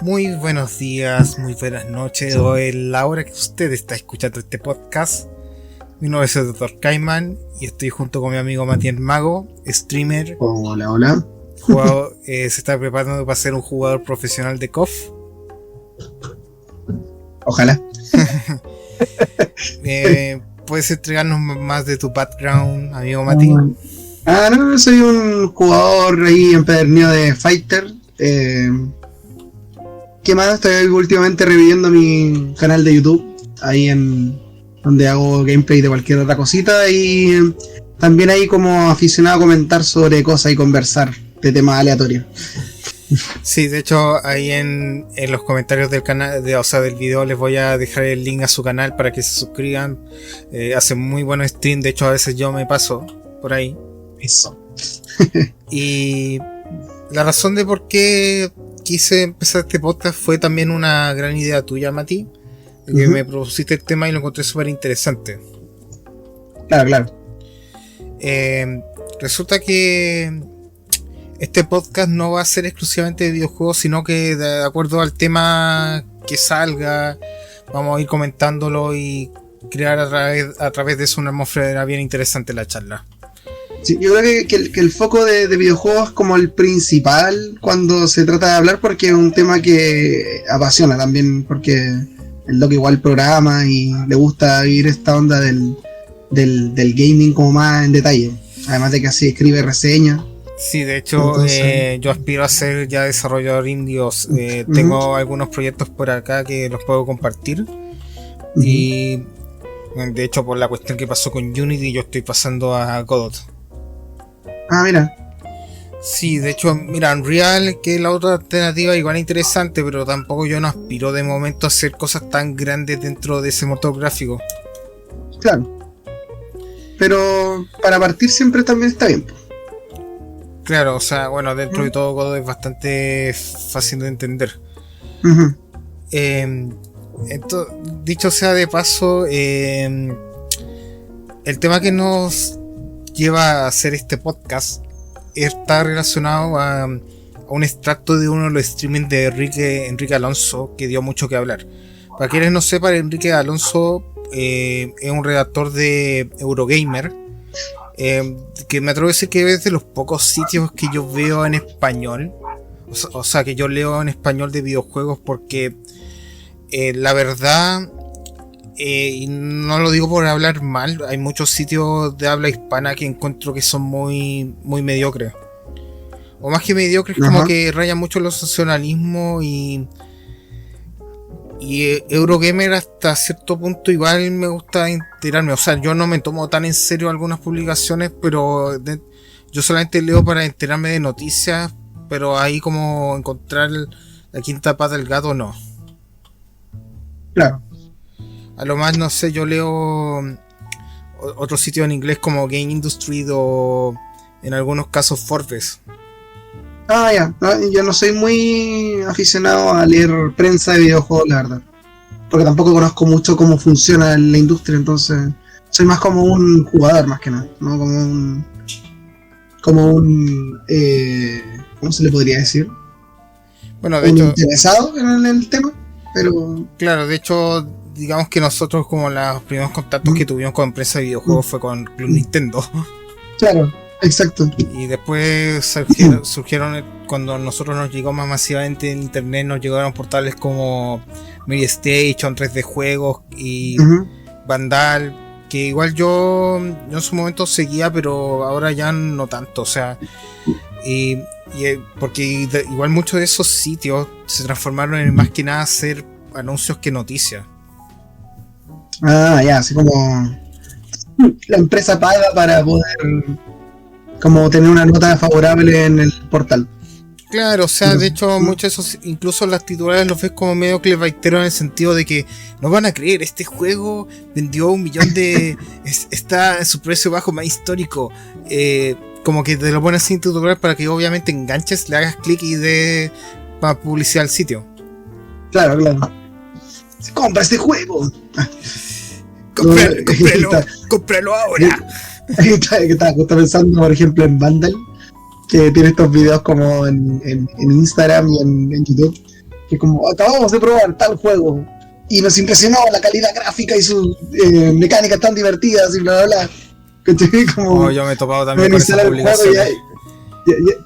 Muy buenos días, muy buenas noches o en la hora que usted está escuchando este podcast. Mi nombre es el Dr. Kaiman y estoy junto con mi amigo Matías Mago, streamer. Hola, hola. Jugador, se está preparando para ser un jugador profesional de KOF. Ojalá. ¿Puedes entregarnos más de tu background, amigo Mati? No, soy un jugador ahí empedernido de Fighter. ¿Qué más? Estoy últimamente reviviendo mi canal de YouTube, ahí en donde hago gameplay de cualquier otra cosita, y también ahí como aficionado a comentar sobre cosas y conversar de temas aleatorios. Sí, de hecho ahí en los comentarios del canal, del video, les voy a dejar el link a su canal para que se suscriban. Hace muy buenos streams, de hecho a veces yo me paso por ahí. Eso. Y la razón de por qué quise empezar este podcast fue también una gran idea tuya, Mati, que me propusiste el tema y lo encontré súper interesante. Claro. Resulta que este podcast no va a ser exclusivamente de videojuegos, sino que de acuerdo al tema que salga, vamos a ir comentándolo y crear a través de eso una atmósfera bien interesante la charla. Sí, yo creo que el foco de videojuegos es como el principal cuando se trata de hablar, porque es un tema que apasiona también, porque el Doc igual programa y le gusta ir esta onda del gaming como más en detalle, además de que así escribe reseñas. Sí, de hecho, yo aspiro a ser ya desarrollador indie. Tengo algunos proyectos por acá que los puedo compartir. Y de hecho, por la cuestión que pasó con Unity, yo estoy pasando a Godot. Ah, mira. Sí, de hecho, mira, Unreal, que es la otra alternativa, igual interesante, pero tampoco yo no aspiro de momento a hacer cosas tan grandes dentro de ese motor gráfico. Claro. Pero para partir siempre también está bien. Claro, o sea, bueno, dentro de todo Godot es bastante fácil de entender. Dicho sea de paso, el tema que nos lleva a hacer este podcast está relacionado a un extracto de uno de los streamings de Enrique Alonso, que dio mucho que hablar. Para quienes no sepan, Enrique Alonso es un redactor de Eurogamer, que me atrevo a decir que es de los pocos sitios que yo veo en español, o sea que yo leo en español de videojuegos, porque la verdad, y no lo digo por hablar mal, hay muchos sitios de habla hispana que encuentro que son muy mediocres, o más que mediocres, como que rayan mucho el sensacionalismo, y Eurogamer hasta cierto punto igual me gusta enterarme. O sea, yo no me tomo tan en serio algunas publicaciones, pero yo solamente leo para enterarme de noticias, pero ahí como encontrar la quinta pata del gato, no. Claro. A lo más, no sé, yo leo otros sitios en inglés como Game Industry o en algunos casos Forbes. Ya. Yo no soy muy aficionado a leer prensa de videojuegos, la verdad. Porque tampoco conozco mucho cómo funciona la industria, entonces soy más como un jugador más que nada, ¿no? Como un ¿cómo se le podría decir? Bueno, de un hecho, interesado en el tema, pero claro, de hecho, digamos que nosotros, como los primeros contactos que tuvimos con prensa de videojuegos fue con Club Nintendo. Claro. Exacto. Y después surgieron cuando nosotros nos llegó más masivamente en internet, nos llegaron portales como Mary Station, 3D Juegos y Vandal, que igual yo en su momento seguía, pero ahora ya no tanto, o sea, porque igual muchos de esos sitios se transformaron en más que nada hacer anuncios que noticias. Ya, así como la empresa paga para poder como tener una nota favorable en el portal. Claro, o sea, de hecho, muchos de esos, incluso las titulares los ves como medio clickbaitero, en el sentido de que no van a creer, este juego vendió 1 millón de... está en su precio bajo más histórico. Como que te lo pones sin titular para que obviamente enganches, le hagas clic y dé para publicidad al sitio. Claro. ¡Compra este juego! ¡Cómpralo ahora! Estaba justo pensando, por ejemplo, en Vandal, que tiene estos videos como en Instagram y en YouTube, Que como acabamos de probar tal juego y nos impresionó la calidad gráfica y sus mecánicas tan divertidas y bla bla bla. ¿Cachai? Como yo me he topado también con esas publicaciones.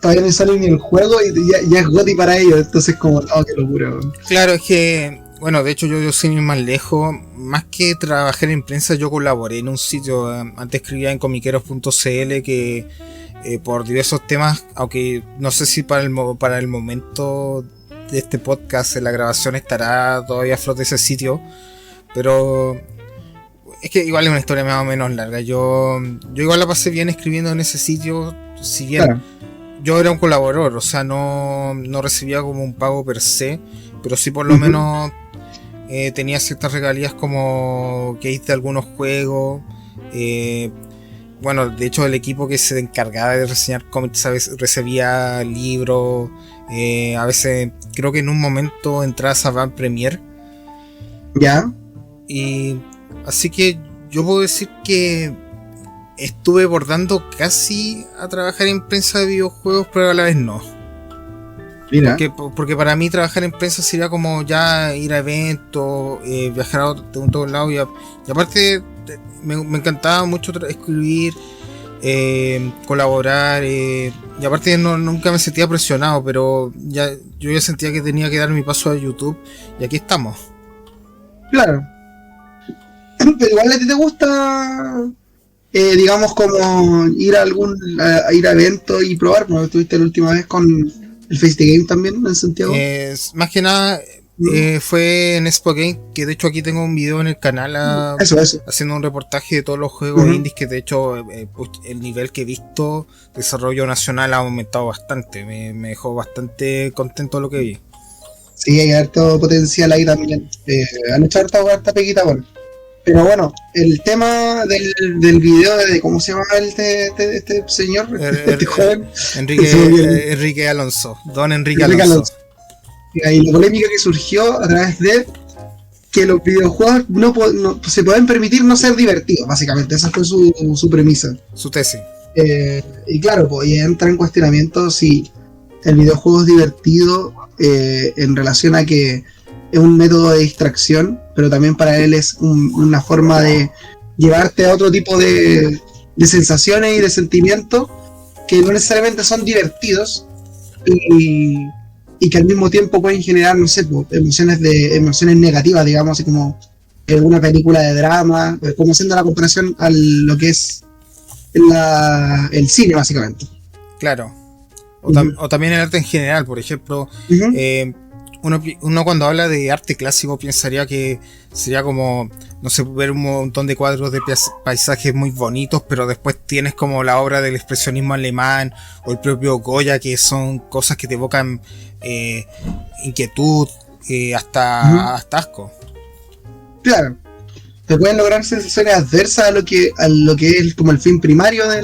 Todavía no sale ni el juego y ya es GOTY para ellos, entonces como, qué locura. Claro, es que, bueno, de hecho yo sin ir más lejos, más que trabajar en prensa, yo colaboré en un sitio, antes escribía en comiqueros.cl que por diversos temas, aunque no sé si para el momento de este podcast la grabación estará todavía a flote ese sitio, pero es que igual es una historia más o menos larga. Yo igual la pasé bien escribiendo en ese sitio, si bien claro, yo era un colaborador, o sea, no recibía como un pago per se, pero sí por lo menos tenía ciertas regalías como que hice algunos juegos. Bueno, de hecho el equipo que se encargaba de reseñar cómics a veces recibía libros, a veces creo que en un momento entras a Van Premier. Ya. Y así que yo puedo decir que estuve bordando casi a trabajar en prensa de videojuegos, pero a la vez no. Mira. Porque para mí trabajar en prensa sería como ya ir a eventos, viajar a todos lados y aparte me encantaba mucho escribir, colaborar, y aparte nunca me sentía presionado, pero yo ya sentía que tenía que dar mi paso a YouTube y aquí estamos. Claro. Pero igual a ti te gusta, digamos, como ir a ir a eventos y probar, ¿no? Estuviste la última vez con el Face the Game también en Santiago. Más que nada fue en Expo Game, que de hecho aquí tengo un video en el canal eso. Haciendo un reportaje de todos los juegos indies, que de hecho el nivel que he visto, desarrollo nacional, ha aumentado bastante. Me dejó bastante contento lo que vi. Sí, hay harto potencial ahí también. Han hecho harta peguita, bueno. Pero bueno, el tema del video de cómo se llama este señor, este joven, Enrique Alonso, don Enrique Alonso. Y la polémica que surgió a través de que los videojuegos no se pueden permitir no ser divertidos, básicamente. Esa fue su premisa. Su tesis. Y claro, pues entra en cuestionamiento si el videojuego es divertido en relación a que es un método de distracción, pero también para él es una forma de llevarte a otro tipo de sensaciones y de sentimientos que no necesariamente son divertidos y que al mismo tiempo pueden generar, no sé, emociones negativas, digamos, así como una película de drama, como haciendo la comparación a lo que es el cine, básicamente. Claro. O también el arte en general, por ejemplo. Uno cuando habla de arte clásico pensaría que sería como, no sé, ver un montón de cuadros de paisajes muy bonitos, pero después tienes como la obra del expresionismo alemán o el propio Goya, que son cosas que te evocan inquietud, hasta asco. Claro, te pueden lograr sensaciones adversas a lo que es como el fin primario de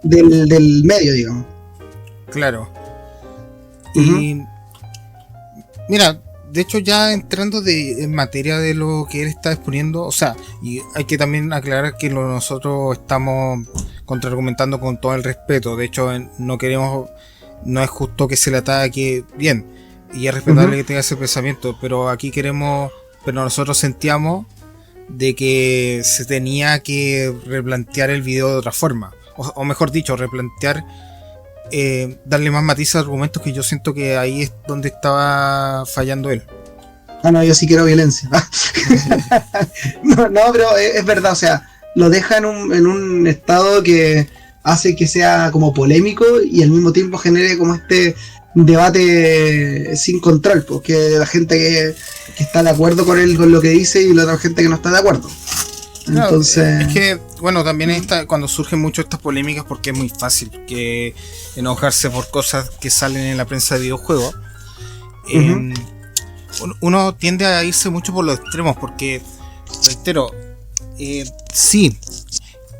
del medio, digamos. Claro. Y mira, de hecho ya entrando en materia de lo que él está exponiendo, o sea, y hay que también aclarar que nosotros estamos contraargumentando con todo el respeto. De hecho, no es justo que se le ataque, bien, y es respetable que tenga ese pensamiento, pero nosotros sentíamos de que se tenía que replantear el video de otra forma, o mejor dicho, replantear, darle más matices a argumentos, que yo siento que ahí es donde estaba fallando él. No, yo sí quiero violencia. no, pero es verdad, o sea, lo deja en un estado que hace que sea como polémico y al mismo tiempo genere como este debate sin control, porque la gente que está de acuerdo con lo que dice y la otra gente que no está de acuerdo. Entonces, es que, bueno, también cuando surgen mucho estas polémicas, porque es muy fácil que enojarse por cosas que salen en la prensa de videojuegos. Uno tiende a irse mucho por los extremos, porque, reitero, sí,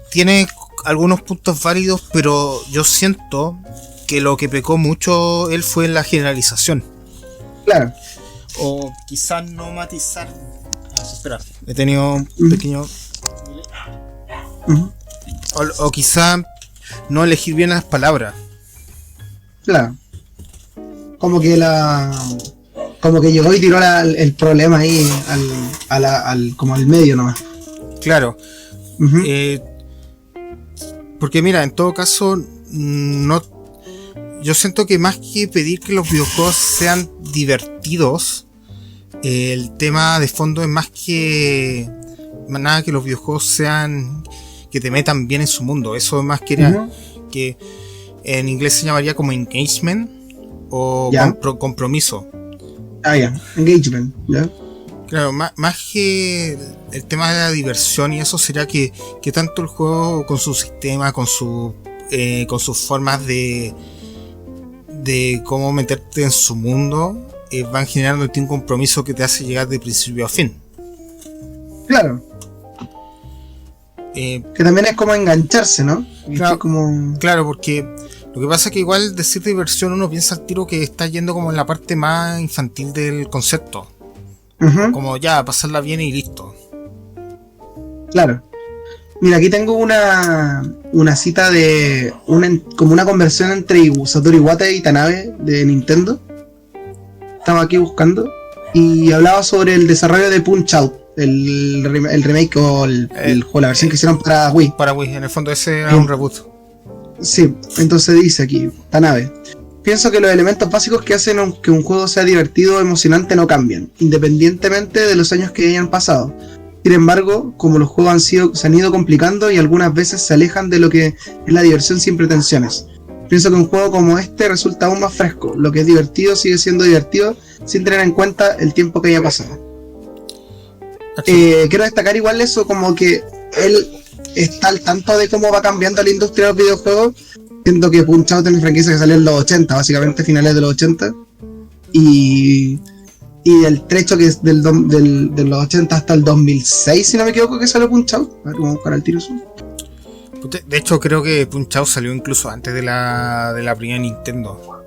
tiene algunos puntos válidos, pero yo siento que lo que pecó mucho él fue en la generalización. Claro. O quizás no matizar. Espera, he tenido un pequeño... O quizá no elegir bien las palabras. Claro. como que como que llegó y tiró el problema ahí como al medio nomás. Claro. Ujú. Porque mira, en todo caso, no. Yo siento que más que pedir que los videojuegos sean divertidos, el tema de fondo es más nada que los videojuegos sean, que te metan bien en su mundo. Eso es más que en inglés se llamaría como engagement o Ya. compromiso. Ya, engagement, ¿ya? Claro, más que el tema de la diversión y eso, sería que tanto el juego con su sistema, con sus formas de cómo meterte en su mundo, van generando un compromiso que te hace llegar de principio a fin. Claro. Que también es como engancharse, ¿no? Claro, claro, porque lo que pasa es que igual decir diversión uno piensa al tiro que está yendo como en la parte más infantil del concepto. Ujú. Como ya, pasarla bien y listo. Claro. Mira, aquí tengo una cita de como una conversión entre Satoru Iwata y Tanabe de Nintendo. Estaba aquí buscando y hablaba sobre el desarrollo de Punch-Out, el remake o la versión que hicieron para Wii. Para Wii, en el fondo ese era un reboot. Sí, entonces dice aquí, Tanabe: pienso que los elementos básicos que hacen que un juego sea divertido o emocionante no cambian, independientemente de los años que hayan pasado. Sin embargo, como los juegos se han ido complicando y algunas veces se alejan de lo que es la diversión sin pretensiones, pienso que un juego como este resulta aún más fresco. Lo que es divertido sigue siendo divertido sin tener en cuenta el tiempo que haya pasado. Quiero destacar igual eso, como que él está al tanto de cómo va cambiando la industria de los videojuegos. Siento que Punch-Out es una franquicia que salió en los 80, básicamente finales de los 80, y el trecho que es de los 80 hasta el 2006, si no me equivoco, que salió Punch-Out. A ver, vamos a buscar el tiro eso. De hecho, creo que Punch-Out salió incluso antes de la primera Nintendo.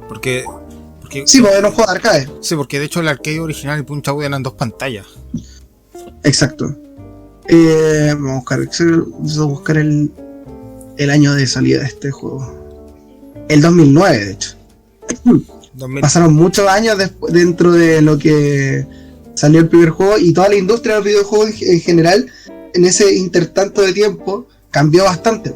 Porque Sí, porque era un juego de arcade. Sí, porque de hecho el arcade original y Punch-Out eran 2 pantallas. Exacto. Vamos a buscar el año de salida de este juego. El 2009, de hecho. 2000. Pasaron muchos años dentro de lo que salió el primer juego, y toda la industria de los videojuegos en general, en ese intertanto de tiempo, cambió bastante.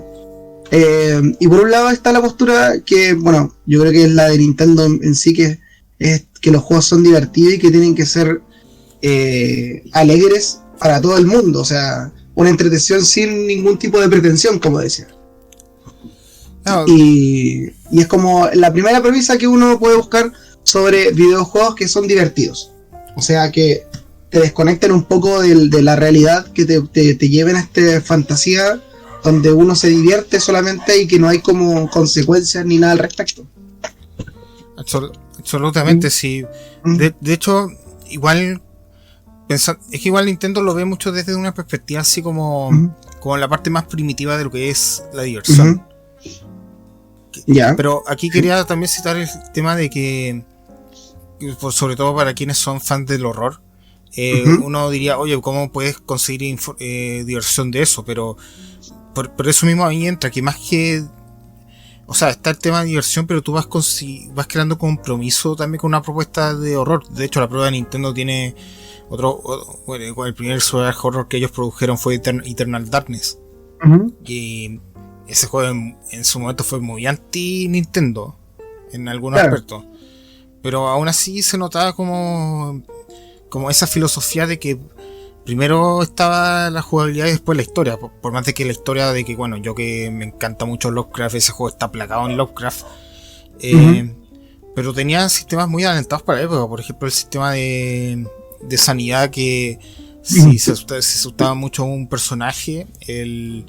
Y por un lado está la postura que, bueno, yo creo que es la de Nintendo en sí, que es que los juegos son divertidos y que tienen que ser alegres para todo el mundo, o sea, una entretención sin ningún tipo de pretensión, como decía. No. Y es como la primera premisa que uno puede buscar sobre videojuegos que son divertidos, o sea, que te desconecten un poco de la realidad, que te lleven a esta fantasía donde uno se divierte solamente y que no hay como consecuencias ni nada al respecto. Absolutamente, sí. De hecho, igual es que igual Nintendo lo ve mucho desde una perspectiva así como la parte más primitiva de lo que es la diversión. Yeah. Pero aquí quería también citar el tema de que, sobre todo para quienes son fans del horror, uno diría, oye, ¿cómo puedes conseguir diversión de eso? Pero por eso mismo ahí entra que más que, o sea, está el tema de diversión, pero tú vas creando compromiso también con una propuesta de horror. De hecho, la prueba de Nintendo tiene bueno, el primer survival horror que ellos produjeron fue Eternal Darkness. Y ese juego en su momento fue muy anti-Nintendo en algunos aspectos. Pero aún así se notaba como esa filosofía de que primero estaba la jugabilidad y después la historia. Por más de que la historia de que, bueno, yo que me encanta mucho Lovecraft, ese juego está plagado en Lovecraft. Pero tenía sistemas muy adelantados para la época. Por ejemplo, el sistema de sanidad, que si se asustaba mucho un personaje, de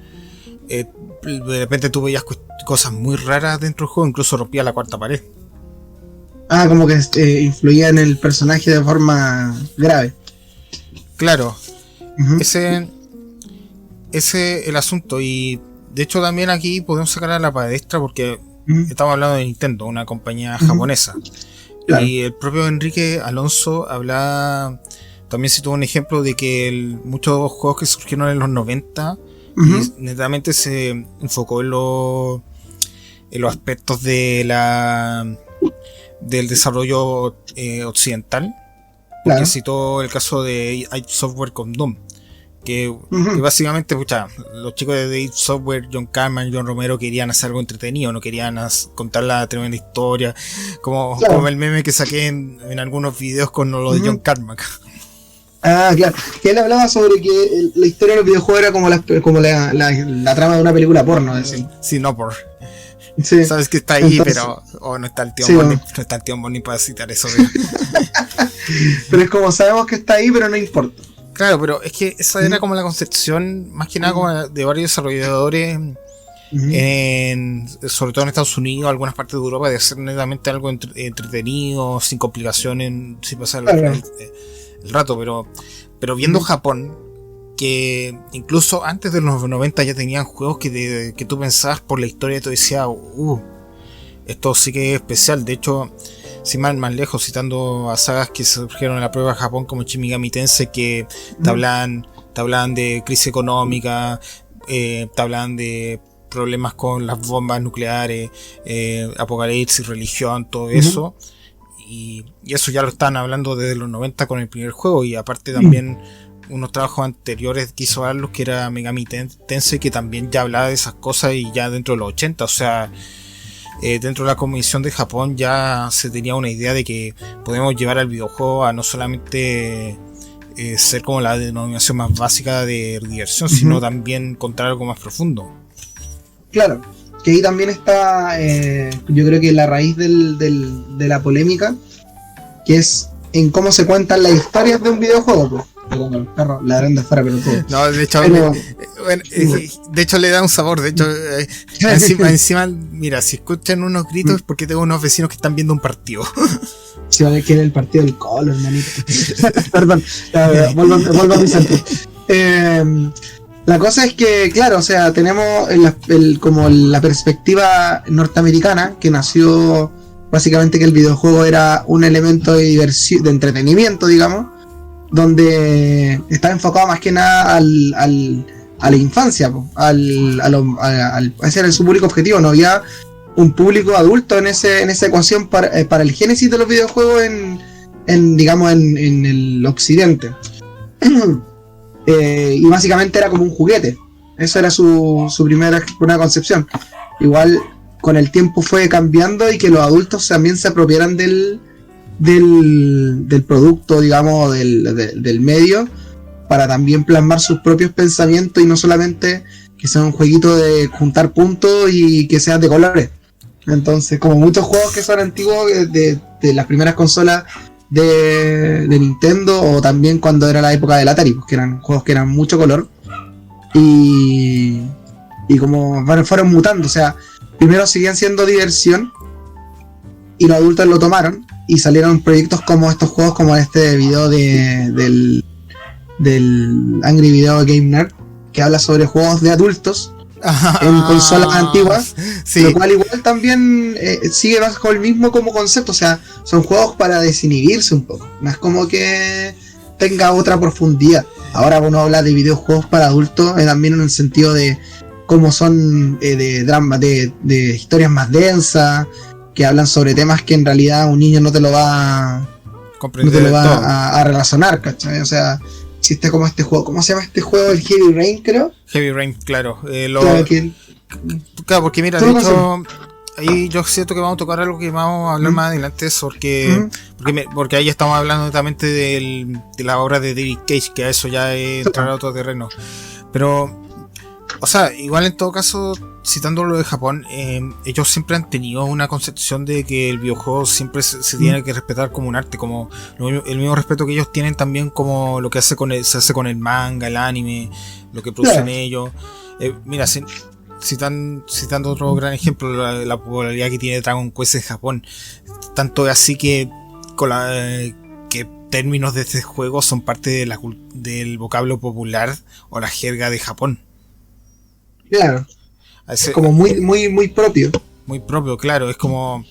repente tú veías cosas muy raras dentro del juego, incluso rompía la cuarta pared. Como que influía en el personaje de forma grave. Claro. Ese el asunto. Y de hecho también aquí podemos sacar a la palestra, porque estamos hablando de Nintendo, una compañía japonesa. Claro. Y el propio Enrique Alonso hablaba, también citó un ejemplo de que muchos juegos que surgieron en los 90 y netamente se enfocó en los aspectos de del desarrollo occidental. Claro. Que citó el caso de id Software con Doom. Que básicamente, pucha, los chicos de id Software, John Carmack, John Romero, querían hacer algo entretenido, no querían contar la tremenda historia, como el meme que saqué en algunos videos con lo de John Carmack. Ah, claro, que él hablaba sobre que la historia de los videojuegos era como la trama de una película porno, es decir. Sí, no por. Sí. Sabes que está ahí, entonces, pero no está el tío Bonnie, no está el tío Bonnie para citar eso. Pero es como sabemos que está ahí, pero no importa. Claro, pero es que esa era como la concepción, más que nada como de varios desarrolladores, sobre todo en Estados Unidos, algunas partes de Europa, de hacer netamente algo entretenido, sin complicaciones, sin pasar el rato, pero viendo Japón, que incluso antes de los 90 ya tenían juegos que tú pensabas por la historia y tú decías, esto sí que es especial. De hecho, sin más lejos, citando a sagas que surgieron en la prueba de Japón como Shin Megami Tensei, que te hablan de crisis económica, te hablan de problemas con las bombas nucleares, apocalipsis, religión, todo eso. Y eso ya lo estaban hablando desde los 90 con el primer juego, y aparte también unos trabajos anteriores que hizo Atlus, que era Megami Tensei, que también ya hablaba de esas cosas, y ya dentro de los 80, o sea, dentro de la Comisión de Japón ya se tenía una idea de que podemos llevar al videojuego a no solamente ser como la denominación más básica de diversión, sino también contar algo más profundo. Claro, que ahí también está, yo creo que la raíz de la polémica, que es en cómo se cuentan las historias de un videojuego, pues. Como el perro ladrando afuera, pero todo. No, de hecho, de hecho le da un sabor. De hecho, encima, mira, si escuchan unos gritos es porque tengo unos vecinos que están viendo un partido. Si van a querer el partido del Colo, hermanito. Perdón, vuelvo a mi centro. La cosa es que, claro, o sea, tenemos como la perspectiva norteamericana, que nació básicamente que el videojuego era un elemento de diversión, de entretenimiento, digamos, donde está enfocado más que nada a la infancia, ese era su público objetivo. No había un público adulto en esa ecuación para el génesis de los videojuegos digamos en el occidente. Y básicamente era como un juguete. Esa era su primera concepción. Igual con el tiempo fue cambiando, y que los adultos también se apropiaran del producto, digamos, del medio, para también plasmar sus propios pensamientos, y no solamente que sea un jueguito de juntar puntos y que sean de colores. Entonces, como muchos juegos que son antiguos de las primeras consolas de Nintendo, o también cuando era la época del Atari, pues, que eran juegos que eran mucho color, y como fueron mutando. O sea, primero seguían siendo diversión y los adultos lo tomaron, y salieron proyectos como estos juegos, como este video del Angry Video Game Nerd, que habla sobre juegos de adultos en consolas antiguas, sí. Lo cual igual también sigue bajo el mismo como concepto. O sea, son juegos para desinhibirse un poco, no es como que tenga otra profundidad. Ahora uno habla de videojuegos para adultos, también en el sentido de cómo son de drama, de historias más densas, que hablan sobre temas que en realidad un niño no te lo va a relacionar, ¿cachai? O sea, existe como este juego, ¿cómo se llama este juego? El Heavy Rain, creo. Heavy Rain, claro. Claro, porque mira, de hecho, ahí yo siento que vamos a tocar algo que vamos a hablar más adelante, porque ahí estamos hablando netamente de la obra de David Cage, que a eso ya es entrar a otro terreno. Pero, o sea, igual en todo caso, citando lo de Japón, ellos siempre han tenido una concepción de que el videojuego siempre se tiene que respetar como un arte, como el mismo respeto que ellos tienen también como lo que se hace con el manga, el anime, lo que producen ellos. Mira, citando otro gran ejemplo, la popularidad que tiene Dragon Quest en Japón, tanto es así que que términos de este juego son parte del vocablo popular o la jerga de Japón. Claro. Es como muy propio. Muy propio, claro. Es como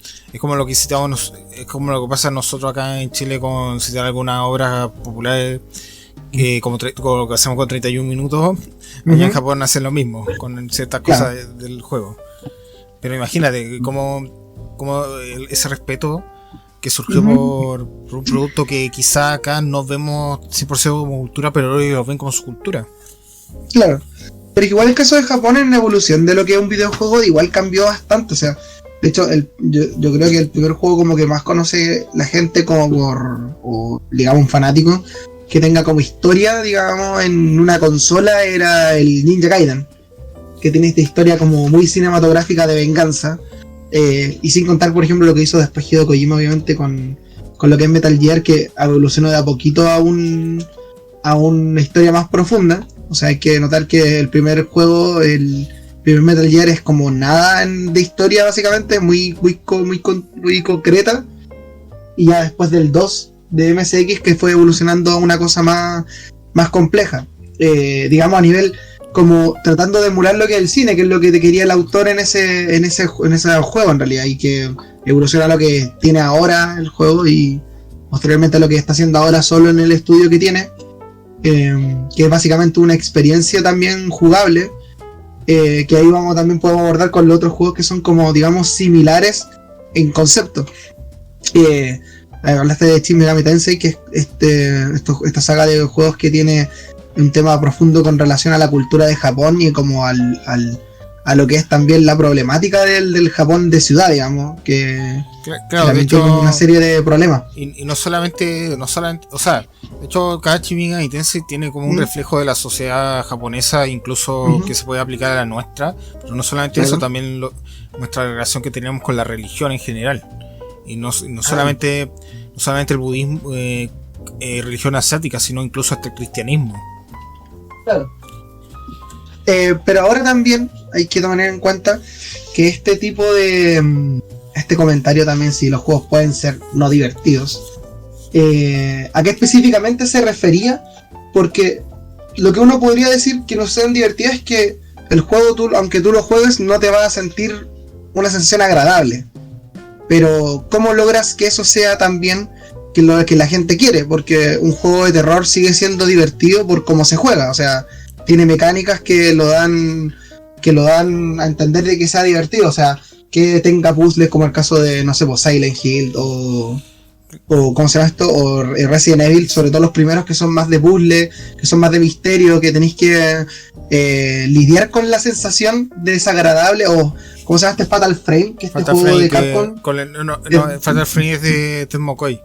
lo que citamos, es como lo que pasa nosotros acá en Chile con citar alguna obra popular, como lo que hacemos con 31 minutos. Allá en Japón hacen lo mismo con ciertas cosas del juego. Pero imagínate cómo ese respeto que surgió por un producto que quizá acá no vemos 100% como cultura, pero ellos lo ven como su cultura. Claro. Pero igual el caso de Japón en la evolución de lo que es un videojuego igual cambió bastante. O sea, de hecho, yo creo que el primer juego como que más conoce la gente como o digamos un fanático que tenga como historia, digamos, en una consola era el Ninja Gaiden, que tiene esta historia como muy cinematográfica de venganza. Y sin contar, por ejemplo, lo que hizo después Hideo Kojima, obviamente, con lo que es Metal Gear, que evolucionó de a poquito a una historia más profunda. O sea, hay que notar que el primer juego, el primer Metal Gear, es como nada de historia, básicamente, muy concreta. Y ya después del 2 de MSX, que fue evolucionando a una cosa más compleja. Digamos, a nivel como tratando de emular lo que es el cine, que es lo que te quería el autor en ese juego en realidad, y que evoluciona a lo que tiene ahora el juego y posteriormente a lo que está haciendo ahora solo en el estudio que tiene, que es básicamente una experiencia también jugable, que ahí también podemos abordar con los otros juegos que son como, digamos, similares en concepto. Hablaste de Shin Megami Tensei, que es esta saga de juegos que tiene un tema profundo con relación a la cultura de Japón y como a lo que es también la problemática del Japón de ciudad, digamos, que claro, de hecho, tiene una serie de problemas. Y no solamente, o sea, de hecho cada Shin Megami Tensei tiene como un reflejo de la sociedad japonesa, incluso que se puede aplicar a la nuestra, pero no solamente eso, también nuestra relación que tenemos con la religión en general, y no solamente el budismo, religión asiática, sino incluso hasta el cristianismo. Claro. Pero ahora también hay que tener en cuenta que este tipo de este comentario también, si los juegos pueden ser no divertidos, ¿a qué específicamente se refería? Porque lo que uno podría decir que no sean divertidos es que el juego, aunque tú lo juegues, no te vas a sentir una sensación agradable. Pero ¿cómo logras que eso sea también que lo que la gente quiere? Porque un juego de terror sigue siendo divertido por cómo se juega. O sea, tiene mecánicas que lo dan a entender de que sea divertido. O sea, que tenga puzzles como el caso de, no sé, pues Silent Hill o ¿cómo se llama esto? O Resident Evil, sobre todo los primeros, que son más de puzzle, que son más de misterio, que tenéis que lidiar con la sensación desagradable. O ¿cómo se llama este Fatal Frame? Que este juego Frame de Capcom. Fatal Frame es de Tecmo Koei.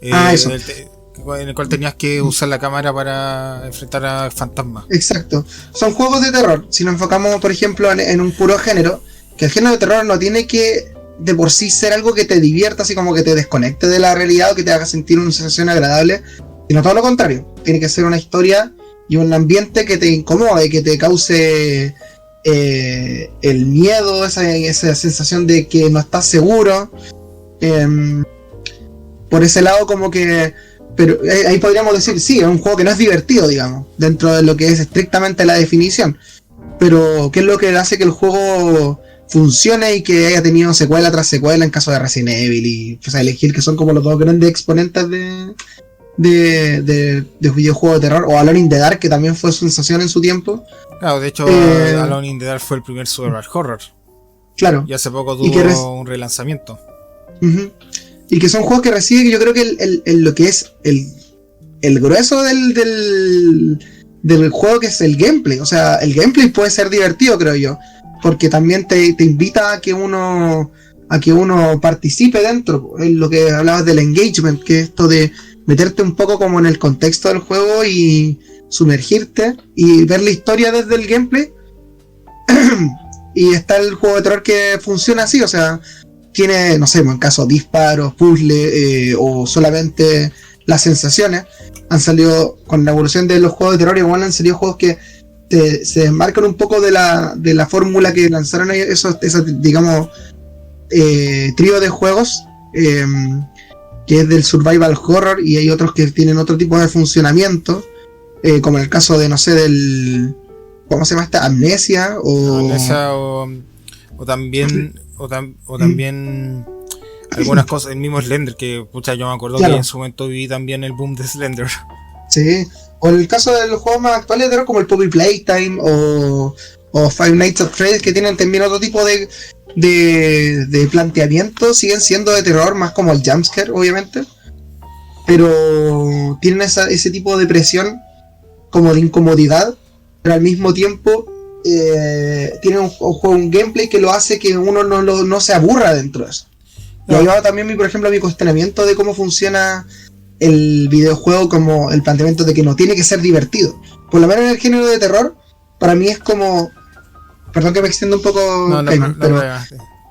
Eso. En el cual tenías que usar la cámara para enfrentar a fantasmas. Exacto. Son juegos de terror. Si nos enfocamos, por ejemplo, en un puro género, que el género de terror no tiene que de por sí ser algo que te divierta, así como que te desconecte de la realidad o que te haga sentir una sensación agradable, sino todo lo contrario. Tiene que ser una historia y un ambiente que te incomode, que te cause el miedo, esa sensación de que no estás seguro. Por ese lado, como que... Pero ahí podríamos decir, sí, es un juego que no es divertido, digamos, dentro de lo que es estrictamente la definición. Pero, ¿qué es lo que hace que el juego funcione y que haya tenido secuela tras secuela en caso de Resident Evil y Silent Hill, que son como los dos grandes exponentes de videojuegos de terror? O Alone in the Dark, que también fue sensación en su tiempo. Claro, de hecho, Alone in the Dark fue el primer survival horror. Claro. Y hace poco tuvo un relanzamiento. Y que son juegos que reciben, yo creo que lo que es el grueso del juego, que es el gameplay. O sea, el gameplay puede ser divertido, creo yo, porque también te invita a que uno participe dentro. Es lo que hablabas del engagement, que es esto de meterte un poco como en el contexto del juego y sumergirte y ver la historia desde el gameplay. Y está el juego de terror que funciona así, o sea, tiene, no sé, en caso disparos, puzzle, o solamente las sensaciones. Han salido, con la evolución de los juegos de terror, igual han salido juegos que se desmarcan un poco de la fórmula que lanzaron esos digamos, trío de juegos, que es del survival horror, y hay otros que tienen otro tipo de funcionamiento, como en el caso de, no sé, del... ¿Cómo se llama esta? Amnesia o también algunas cosas, el mismo Slender, que pucha, yo me acuerdo, claro, que en su momento viví también el boom de Slender. Sí, o en el caso de los juegos más actuales de terror, como el Poppy Playtime o o Five Nights at Freddy's, que tienen también otro tipo de planteamiento, siguen siendo de terror, más como el jumpscare, obviamente, pero tienen ese tipo de presión, como de incomodidad, pero al mismo tiempo tienen un gameplay que lo hace que uno no se aburra dentro de eso. Y ahí va también, por ejemplo, mi cuestionamiento de cómo funciona el videojuego, como el planteamiento de que no tiene que ser divertido. Por lo menos en el género de terror, para mí es como... Perdón que me extiendo un poco, pero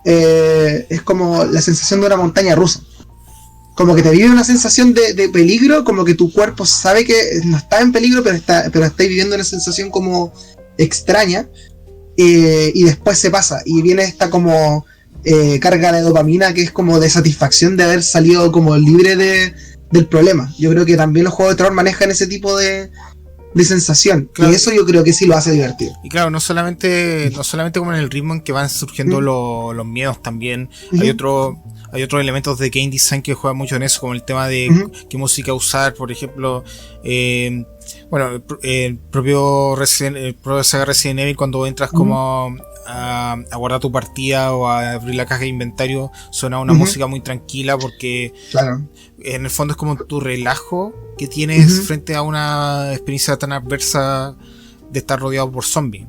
es como la sensación de una montaña rusa. Como que te vive una sensación de peligro, como que tu cuerpo sabe que no está en peligro, pero está viviendo una sensación como extraña, y después se pasa, y viene esta como carga de dopamina, que es como de satisfacción de haber salido como libre del problema. Yo creo que también los juegos de terror manejan ese tipo de sensación, claro. Y eso yo creo que sí lo hace divertido. Y claro, no solamente como en el ritmo en que van surgiendo los miedos, también hay otros elementos de game design que juegan mucho en eso, como el tema de qué música usar, por ejemplo. El propio saga Resident Evil, cuando entras como a guardar tu partida o a abrir la caja de inventario, suena una música muy tranquila, porque claro, en el fondo es como tu relajo que tienes frente a una experiencia tan adversa de estar rodeado por zombies.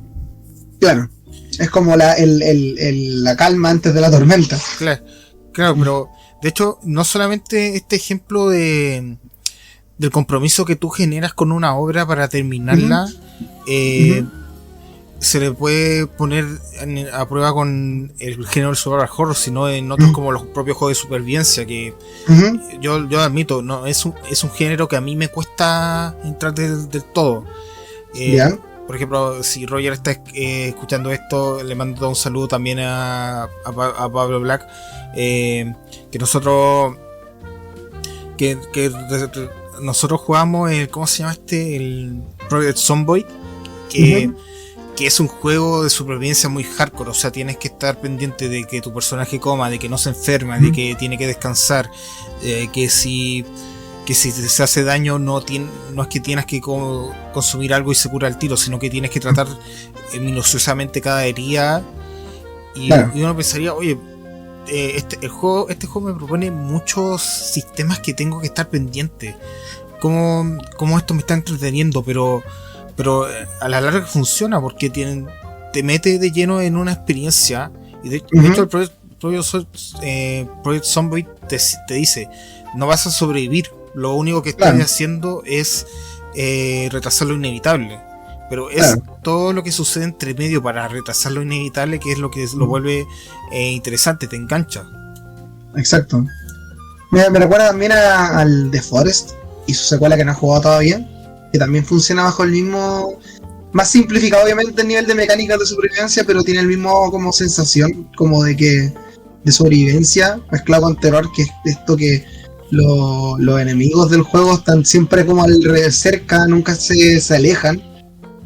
Claro, es como la calma antes de la tormenta. Claro, pero de hecho no solamente este ejemplo del compromiso que tú generas con una obra para terminarla, se le puede poner a prueba con el género del survival horror, sino en otros como los propios juegos de supervivencia, que yo admito, no es un género que a mí me cuesta entrar del todo. Por ejemplo, si Roger está escuchando esto, le mando un saludo también a Pablo Black, que nosotros jugamos ¿cómo se llama el Project Zomboid? Que es un juego de supervivencia muy hardcore, o sea, tienes que estar pendiente de que tu personaje coma, de que no se enferma, de que tiene que descansar, que si se hace daño no es que tienes que consumir algo y se cura al tiro, sino que tienes que tratar minuciosamente cada herida, y uno pensaría, oye, este juego me propone muchos sistemas que tengo que estar pendiente, cómo esto me está entreteniendo, pero a la larga funciona, porque te mete de lleno en una experiencia, y de hecho el Project Zomboid te dice, no vas a sobrevivir, lo único que estás haciendo es retrasar lo inevitable, pero es todo lo que sucede entre medio para retrasar lo inevitable que es lo que lo vuelve interesante, te engancha. Exacto. Me recuerda también al The Forest y su secuela, que no he jugado todavía, que también funciona bajo el mismo, más simplificado obviamente el nivel de mecánicas de supervivencia, pero tiene el mismo como sensación como de sobrevivencia mezclado con terror, que es esto que los enemigos del juego están siempre como cerca, nunca se alejan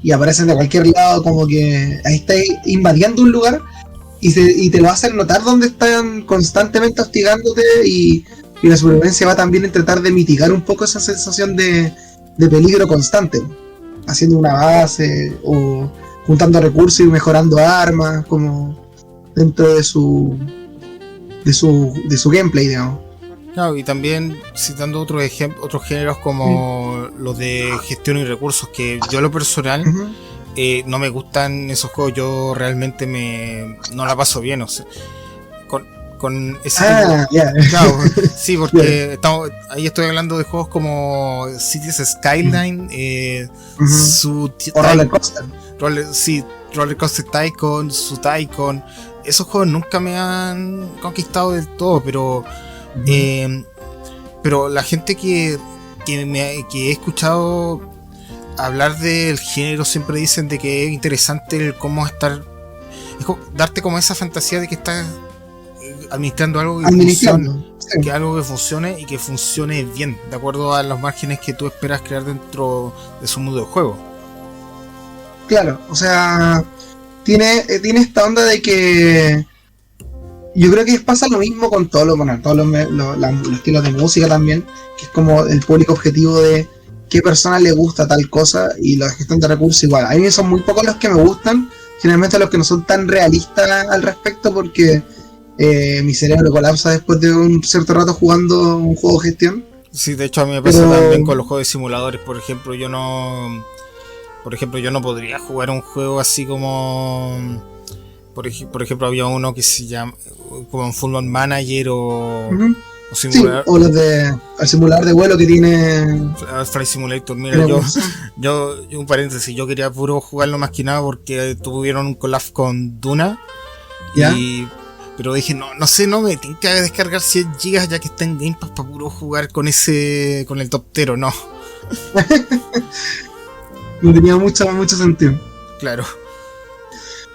y aparecen de cualquier lado, como que ahí está invadiendo un lugar y te lo hacen notar donde están constantemente hostigándote, y la supervivencia va también en tratar de mitigar un poco esa sensación de peligro constante, haciendo una base o juntando recursos y mejorando armas, como dentro de su gameplay, digamos. Claro, y también citando otros géneros como los de gestión y recursos, que yo a lo personal no me gustan esos juegos, yo realmente no la paso bien, o sea, con ese claro, sí, porque ahí estoy hablando de juegos como Cities Skyline, o Roller Coaster. Roller Coaster Tycoon, su Tycoon. Esos juegos nunca me han conquistado del todo, pero la gente que he escuchado hablar del género siempre dicen de que es interesante el cómo darte como esa fantasía de que estás administrando algo que funcione y que funcione bien, de acuerdo a los márgenes que tú esperas crear dentro de su mundo de juego. Claro, o sea, tiene esta onda de que yo creo que pasa lo mismo con todos los estilos de música también, que es como el público objetivo de qué persona le gusta tal cosa, y la gestión de recursos igual. A mí son muy pocos los que me gustan, generalmente a los que no son tan realistas al respecto, porque mi cerebro colapsa después de un cierto rato jugando un juego de gestión. Sí, de hecho a mí me pasa también con los juegos de simuladores. Por ejemplo, yo no podría jugar un juego así como... Por ejemplo, había uno que se llama como un Football Manager o simulador. Sí, o los de el simulador de vuelo que tiene Flight Simulator. Mira, yo un paréntesis, yo quería puro jugarlo más que nada porque tuvieron un collab con Duna. ¿Ya? Pero dije, no sé, me tengo que descargar 100 gigas ya que está en Game Pass para puro jugar con el Toptero, no. No tenía mucho sentido. Claro.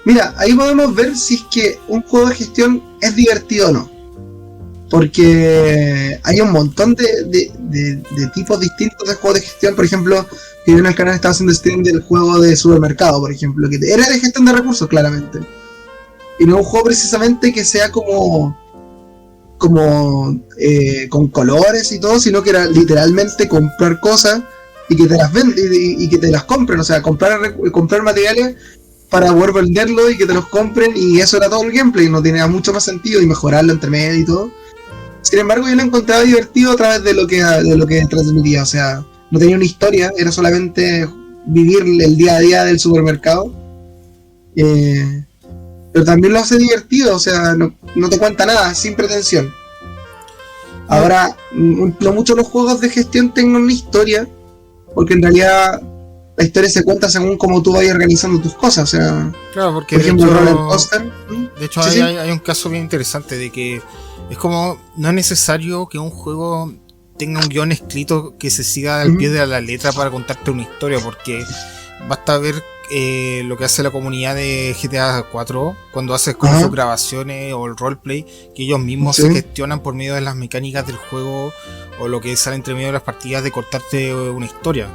Mira, ahí podemos ver si es que un juego de gestión es divertido o no. Porque hay un montón de tipos distintos de juegos de gestión. Por ejemplo, que en el canal estaba haciendo stream del juego de supermercado, por ejemplo, que era de gestión de recursos, claramente. Y no un juego precisamente que sea como con colores y todo, sino que era literalmente comprar cosas y que te las venden y que te las compren. O sea, comprar materiales para poder venderlo y que te los compren, y eso era todo el gameplay. No tenía mucho más sentido, y mejorarlo entre medio y todo. Sin embargo, yo lo encontraba divertido a través de lo que transmitía. O sea, no tenía una historia, era solamente vivir el día a día del supermercado. Pero también lo hace divertido, o sea, no te cuenta nada, sin pretensión. Ahora, no muchos los juegos de gestión tengan una historia, porque en realidad la historia se cuenta según cómo tú vayas organizando tus cosas. O sea, claro, porque por ejemplo, Roller Coaster. De hecho, Sí, hay un caso bien interesante de que es como, no es necesario que un juego tenga un guión escrito que se siga al pie de la letra para contarte una historia, porque basta ver lo que hace la comunidad de GTA 4 cuando haces como sus grabaciones o el roleplay, que ellos mismos se gestionan por medio de las mecánicas del juego o lo que sale entre medio de las partidas de cortarte una historia.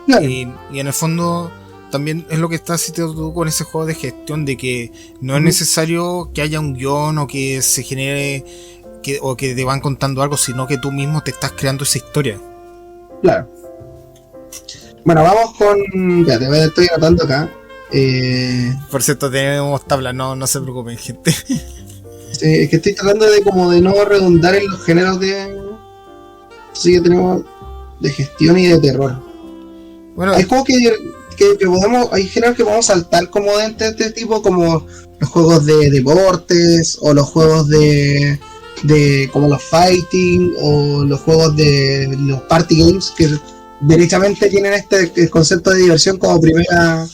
Claro. Y en el fondo también es lo que estás haciendo tú con ese juego de gestión, de que no es necesario que haya un guión o que se genere o que te van contando algo, sino que tú mismo te estás creando esa historia. Claro. Bueno, vamos con... Ya, te estoy anotando acá. Por cierto, tenemos tabla, no se preocupen, gente. Sí, es que estoy tratando de no redundar en los géneros de... Sí, que tenemos de gestión y de terror. Bueno, hay juegos que podemos... Hay géneros que podemos saltar como de este tipo, como los juegos de deportes, o los juegos de como los fighting, o los juegos de los party games, que derechamente tienen el concepto de diversión como primera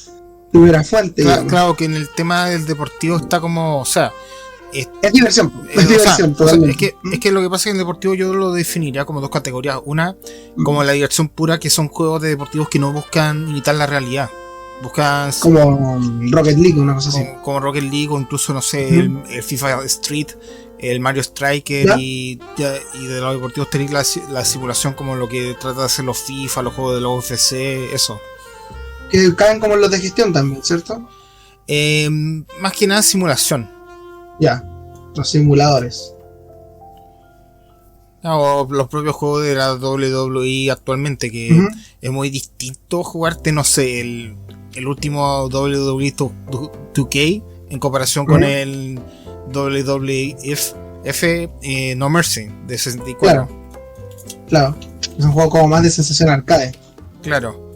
fuente. Claro, que en el tema del deportivo está como, o sea, es diversión, totalmente. Es que lo que pasa es que en el deportivo yo lo definiría como dos categorías. Una, como la diversión pura, que son juegos de deportivos que no buscan imitar la realidad. Buscan como Rocket League, una cosa así. Como Rocket League, o incluso, no sé, el FIFA Street, el Mario Striker, y de los deportivos tenéis la simulación, como lo que trata de hacer los FIFA, los juegos de los UFC, eso. Que caen como los de gestión también, ¿cierto? Más que nada simulación. Ya, los simuladores. O los propios juegos de la WWE actualmente, que es muy distinto jugarte, no sé, el último WWE 2K en comparación con el WWF No Mercy de 64. Claro, es un juego como más de sensación arcade. Claro.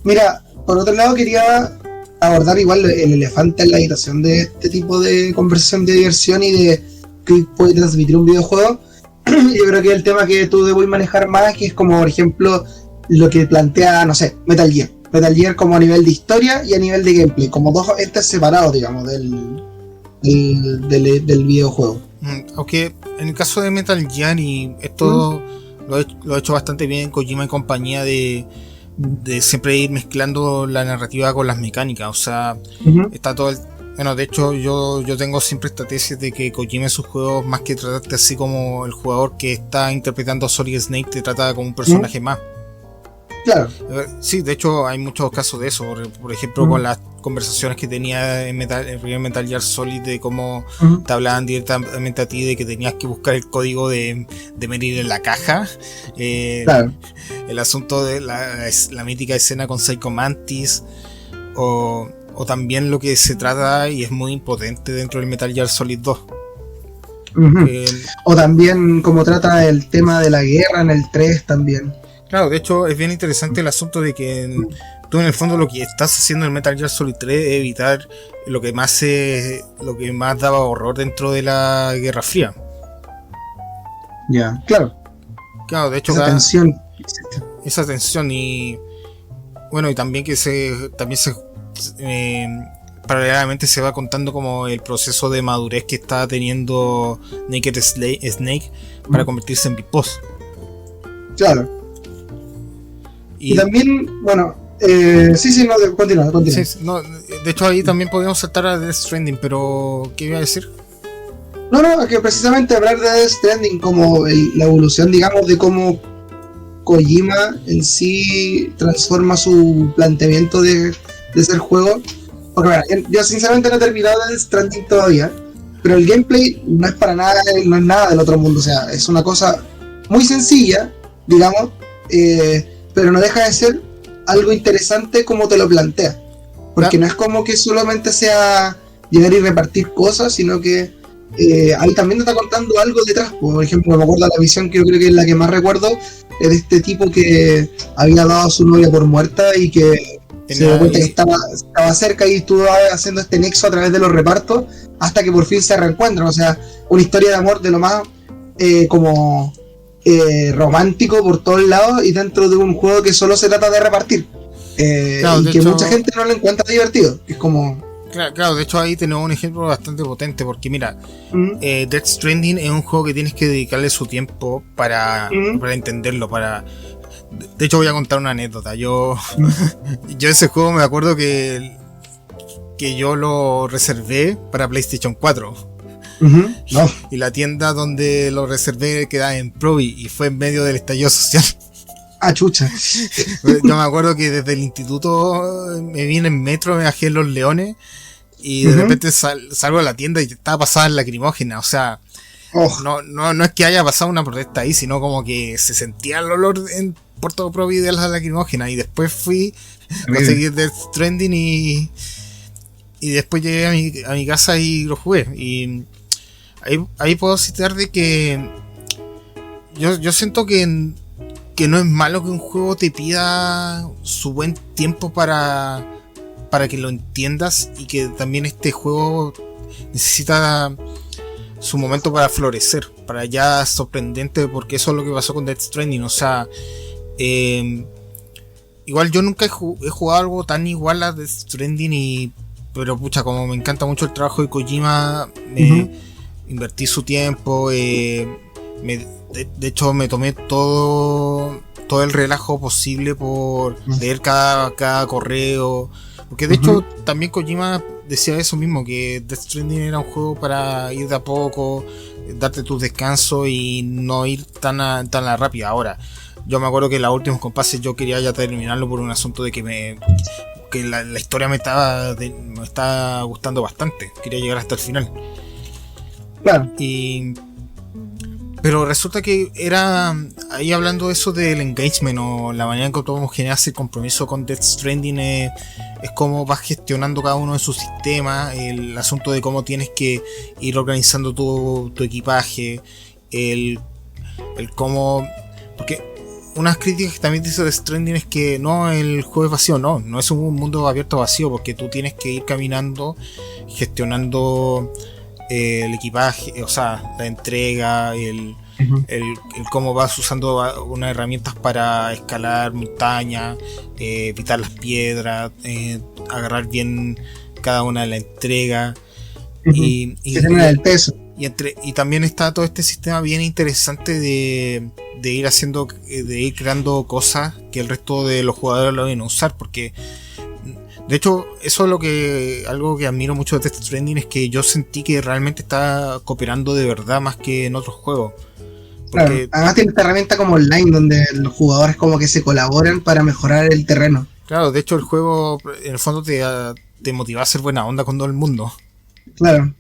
Mira, por otro lado quería abordar igual el elefante en la habitación de este tipo de conversación de diversión y de que puede transmitir un videojuego. Yo creo que el tema que tú debes manejar más, que es como por ejemplo lo que plantea, no sé, Metal Gear como a nivel de historia y a nivel de gameplay, como dos entes separados, digamos, del videojuego. Aunque en el caso de Metal Gear, y esto lo he hecho bastante bien Kojima y compañía, de siempre ir mezclando la narrativa con las mecánicas. O sea, está todo bueno, de hecho yo tengo siempre esta tesis de que Kojima en sus juegos, más que tratarte así como el jugador que está interpretando a Solid Snake, te trata como un personaje más. Claro. Sí, de hecho hay muchos casos de eso. Por ejemplo, con las conversaciones que tenía en el primer Metal Gear Solid, de cómo te hablaban directamente a ti de que tenías que buscar el código de Meryl en la caja. Claro. El asunto de la mítica escena con Psycho Mantis, o O también lo que se trata y es muy impotente dentro del Metal Gear Solid 2. Uh-huh. O también como trata el tema de la guerra en el 3 también. Claro, de hecho es bien interesante el asunto de que tú en el fondo lo que estás haciendo en Metal Gear Solid 3 es evitar lo que más daba horror dentro de la Guerra Fría. Ya, claro. Claro, de hecho esa tensión y bueno, y también que paralelamente se va contando como el proceso de madurez que está teniendo Naked Snake para convertirse en Big Boss. Claro. Y también, bueno, continúa. Sí, no, de hecho ahí también podríamos saltar a Death Stranding, pero ¿qué iba a decir? No, que precisamente hablar de Death Stranding como la evolución, digamos, de cómo Kojima en sí transforma su planteamiento de ser juego. Porque bueno, yo sinceramente no he terminado Death Stranding todavía, pero el gameplay no es para nada, no es nada del otro mundo, o sea, es una cosa muy sencilla, digamos, pero no deja de ser algo interesante como te lo plantea, porque no es como que solamente sea llegar y repartir cosas, sino que ahí también te está contando algo detrás. Por ejemplo, me acuerdo de la visión que yo creo que es la que más recuerdo, es de este tipo que había dado a su novia por muerta y que se dio cuenta que estaba cerca y estuvo haciendo este nexo a través de los repartos hasta que por fin se reencuentran. O sea, una historia de amor de lo más romántico por todos lados y dentro de un juego que solo se trata de repartir. Claro, y que hecho, mucha gente no lo encuentra divertido. Es como... Claro, de hecho ahí tenemos un ejemplo bastante potente porque mira, Death Stranding es un juego que tienes que dedicarle su tiempo para entenderlo, De hecho voy a contar una anécdota. Yo ese juego me acuerdo que yo lo reservé para PlayStation 4. No. Y la tienda donde lo reservé quedaba en Provi y fue en medio del estallido social. Ah, chucha. Yo me acuerdo que desde el instituto me vine en metro, me bajé en Los Leones y de repente salgo a la tienda y estaba pasada en lacrimógena. O sea, no es que haya pasado una protesta ahí, sino como que se sentía el olor en Puerto Provi de la lacrimógena. Y después fui a seguir Death Stranding y después llegué a mi casa y lo jugué. Y ahí puedo citar de que yo siento que no es malo que un juego te pida su buen tiempo para que lo entiendas y que también este juego necesita su momento para florecer, para ya sorprendente, porque eso es lo que pasó con Death Stranding. O sea, igual yo nunca he jugado algo tan igual a Death Stranding pero pucha, como me encanta mucho el trabajo de Kojima, invertí su tiempo, de hecho me tomé todo el relajo posible por leer cada correo, porque de hecho también Kojima decía eso mismo, que Death Stranding era un juego para ir de a poco, darte tus descansos y no ir tan a la rápida. Ahora, yo me acuerdo que en los últimos compases yo quería ya terminarlo por un asunto de que la historia me estaba gustando bastante, quería llegar hasta el final. Claro. Pero resulta que era ahí hablando de eso del engagement o la manera en que podemos generar ese compromiso con Death Stranding, es cómo vas gestionando cada uno de sus sistemas, el asunto de cómo tienes que ir organizando tu equipaje, el cómo, porque unas críticas que también dice Death Stranding es que no, el juego es vacío, no es un mundo abierto vacío, porque tú tienes que ir caminando, gestionando el equipaje, o sea, la entrega, el cómo vas usando unas herramientas para escalar montañas, evitar las piedras, agarrar bien cada una de la entrega y el peso. Y también está todo este sistema bien interesante de ir creando cosas que el resto de los jugadores lo van a usar, porque de hecho, eso es algo que admiro mucho de Death Stranding, es que yo sentí que realmente está cooperando de verdad más que en otros juegos. Porque, claro, además tiene esta herramienta como online donde los jugadores como que se colaboran para mejorar el terreno. Claro, de hecho el juego en el fondo te motiva a ser buena onda con todo el mundo. Claro.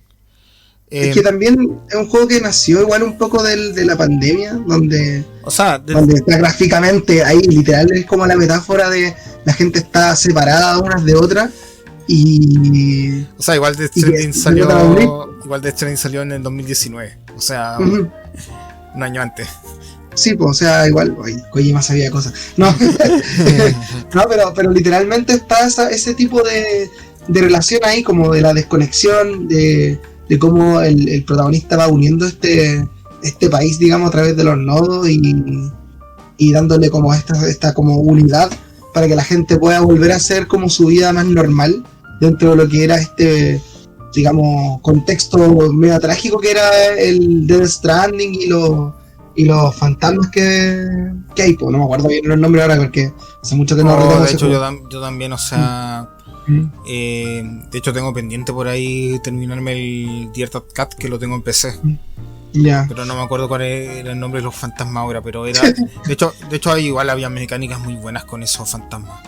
Es que también es un juego que nació igual un poco de la pandemia, donde está gráficamente ahí, literal, es como la metáfora de la gente está separada unas de otras, Y. O sea, igual Death Stranding salió en el 2019. O sea, un año antes. Sí, pues, o sea, igual, oye, Kojima sabía cosas. No, no, pero literalmente está ese tipo de relación ahí, como de la desconexión, de cómo el protagonista va uniendo este país, digamos, a través de los nodos y dándole como esta como unidad para que la gente pueda volver a hacer como su vida más normal dentro de lo que era digamos, contexto medio trágico que era el Death Stranding y los fantasmas que hay, pues no me acuerdo bien los nombres ahora porque hace mucho que no retomo. De hecho, yo también, o sea, de hecho tengo pendiente por ahí terminarme el Director's Cut, que lo tengo en PC. Yeah. Pero no me acuerdo cuál era el nombre de los fantasmas ahora, pero era. De hecho igual había mecánicas muy buenas con esos fantasmas.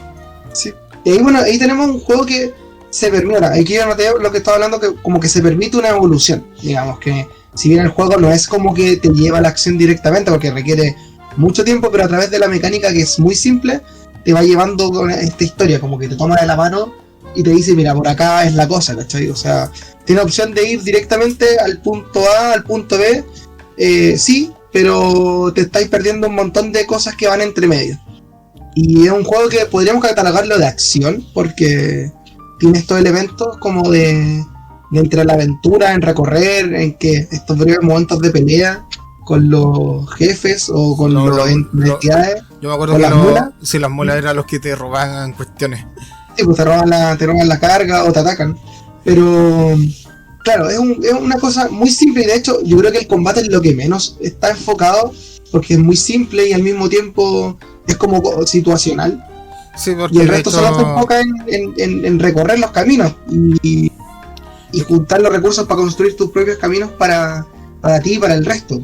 Sí. Y ahí, bueno, ahí tenemos un juego que se permite. Aquí yo noté lo que estaba hablando, que como que se permite una evolución. Digamos que si bien el juego no es como que te lleva a la acción directamente, porque requiere mucho tiempo, pero a través de la mecánica que es muy simple, te va llevando con esta historia, como que te toma de la mano y te dice, mira, por acá es la cosa, ¿cachai? O sea, tiene opción de ir directamente al punto A, al punto B, sí, pero te estáis perdiendo un montón de cosas que van entre medio. Y es un juego que podríamos catalogarlo de acción, porque tiene estos elementos como de entre la aventura, en recorrer, en que estos breves momentos de pelea con los jefes o con las entidades. Yo me acuerdo que las mulas eran los que te robaban cuestiones. Sí, pues te roban la carga o te atacan. Pero claro, es una cosa muy simple y de hecho yo creo que el combate es lo que menos está enfocado porque es muy simple y al mismo tiempo es como situacional. Sí, y el resto solo se enfoca en recorrer los caminos y juntar los recursos para construir tus propios caminos para ti y para el resto.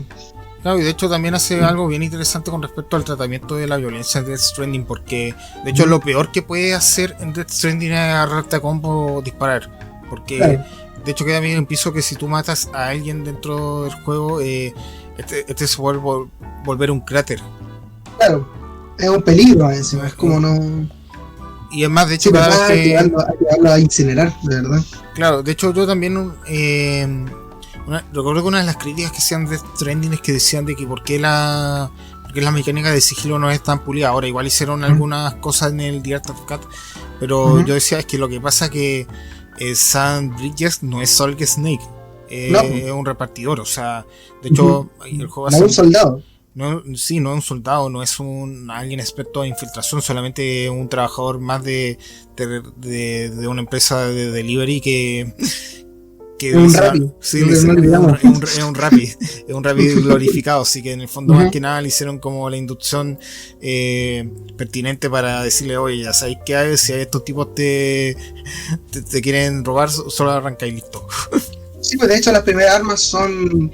Claro, y de hecho también hace algo bien interesante con respecto al tratamiento de la violencia en Death Stranding, porque de hecho lo peor que puede hacer en Death Stranding es agarrarte a combo o disparar, porque claro. De hecho queda bien piso que si tú matas a alguien dentro del juego, este se vuelve volver un cráter. Claro, es un peligro encima, es como no... Y es más, de hecho, cada vez que... Hay que llevarlo a incinerar, de verdad. Claro, de hecho yo también... recuerdo que una de las críticas que hacían de Stranding es que decían de que porque la mecánica de sigilo no es tan pulida. Ahora igual hicieron algunas cosas en el Director's Cut, pero yo decía es que lo que pasa es que Sam Bridges no es Solid Snake, es un repartidor, o sea, de hecho el juego no es un soldado. No es un soldado, no es alguien experto en infiltración, solamente un trabajador más de una empresa de delivery que es un Rappi. Sí, es un Rappi glorificado, así que en el fondo más que nada le hicieron como la inducción pertinente para decirle, oye, ya sabéis qué hay, si hay estos tipos te quieren robar, solo arranca y listo. Sí, pues de hecho las primeras armas son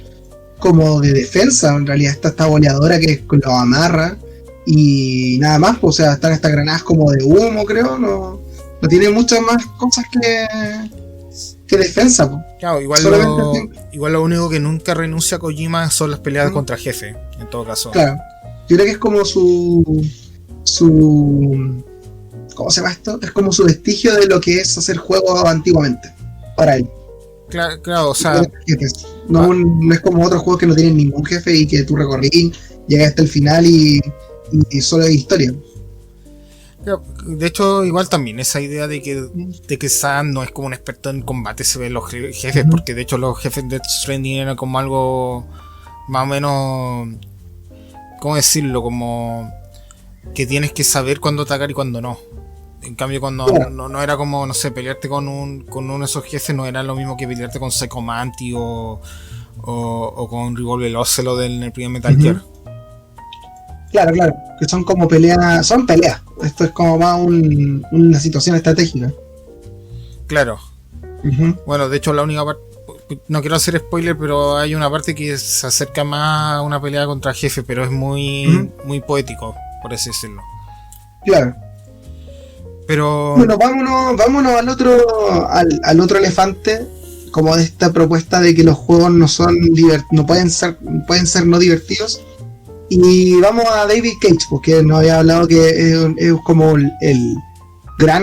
como de defensa, en realidad está esta boleadora que lo amarra y nada más, pues, o sea, están estas granadas como de humo, creo, no tiene muchas más cosas que defensa, pues. Claro, igual lo único que nunca renuncia a Kojima son las peleas contra jefe, en todo caso. Claro, yo creo que es como su ¿cómo se llama esto? Es como su vestigio de lo que es hacer juegos antiguamente, para él. Claro, o sea... No es como otros juegos que no tienen ningún jefe y que tú recorrí, llegas hasta el final y solo hay historia. De hecho, igual también esa idea de que Sam no es como un experto en combate se ve en los jefes, porque de hecho los jefes de Death Stranding eran como algo más o menos, ¿cómo decirlo? Como que tienes que saber cuándo atacar y cuándo no. En cambio, cuando no era como, no sé, pelearte con uno de esos jefes no era lo mismo que pelearte con Psycho Mantis o con Revolver Ocelot en el primer Metal Gear. Claro, que son como peleas, son peleas. Esto es como más una situación estratégica. Claro. Bueno, de hecho la única parte, no quiero hacer spoiler, pero hay una parte que se acerca más a una pelea contra jefe, pero es muy poético, por así decirlo. Claro. Pero... Bueno, vámonos al otro elefante, como de esta propuesta de que los juegos no pueden ser no divertidos. Y vamos a David Cage, porque nos había hablado que es como el gran,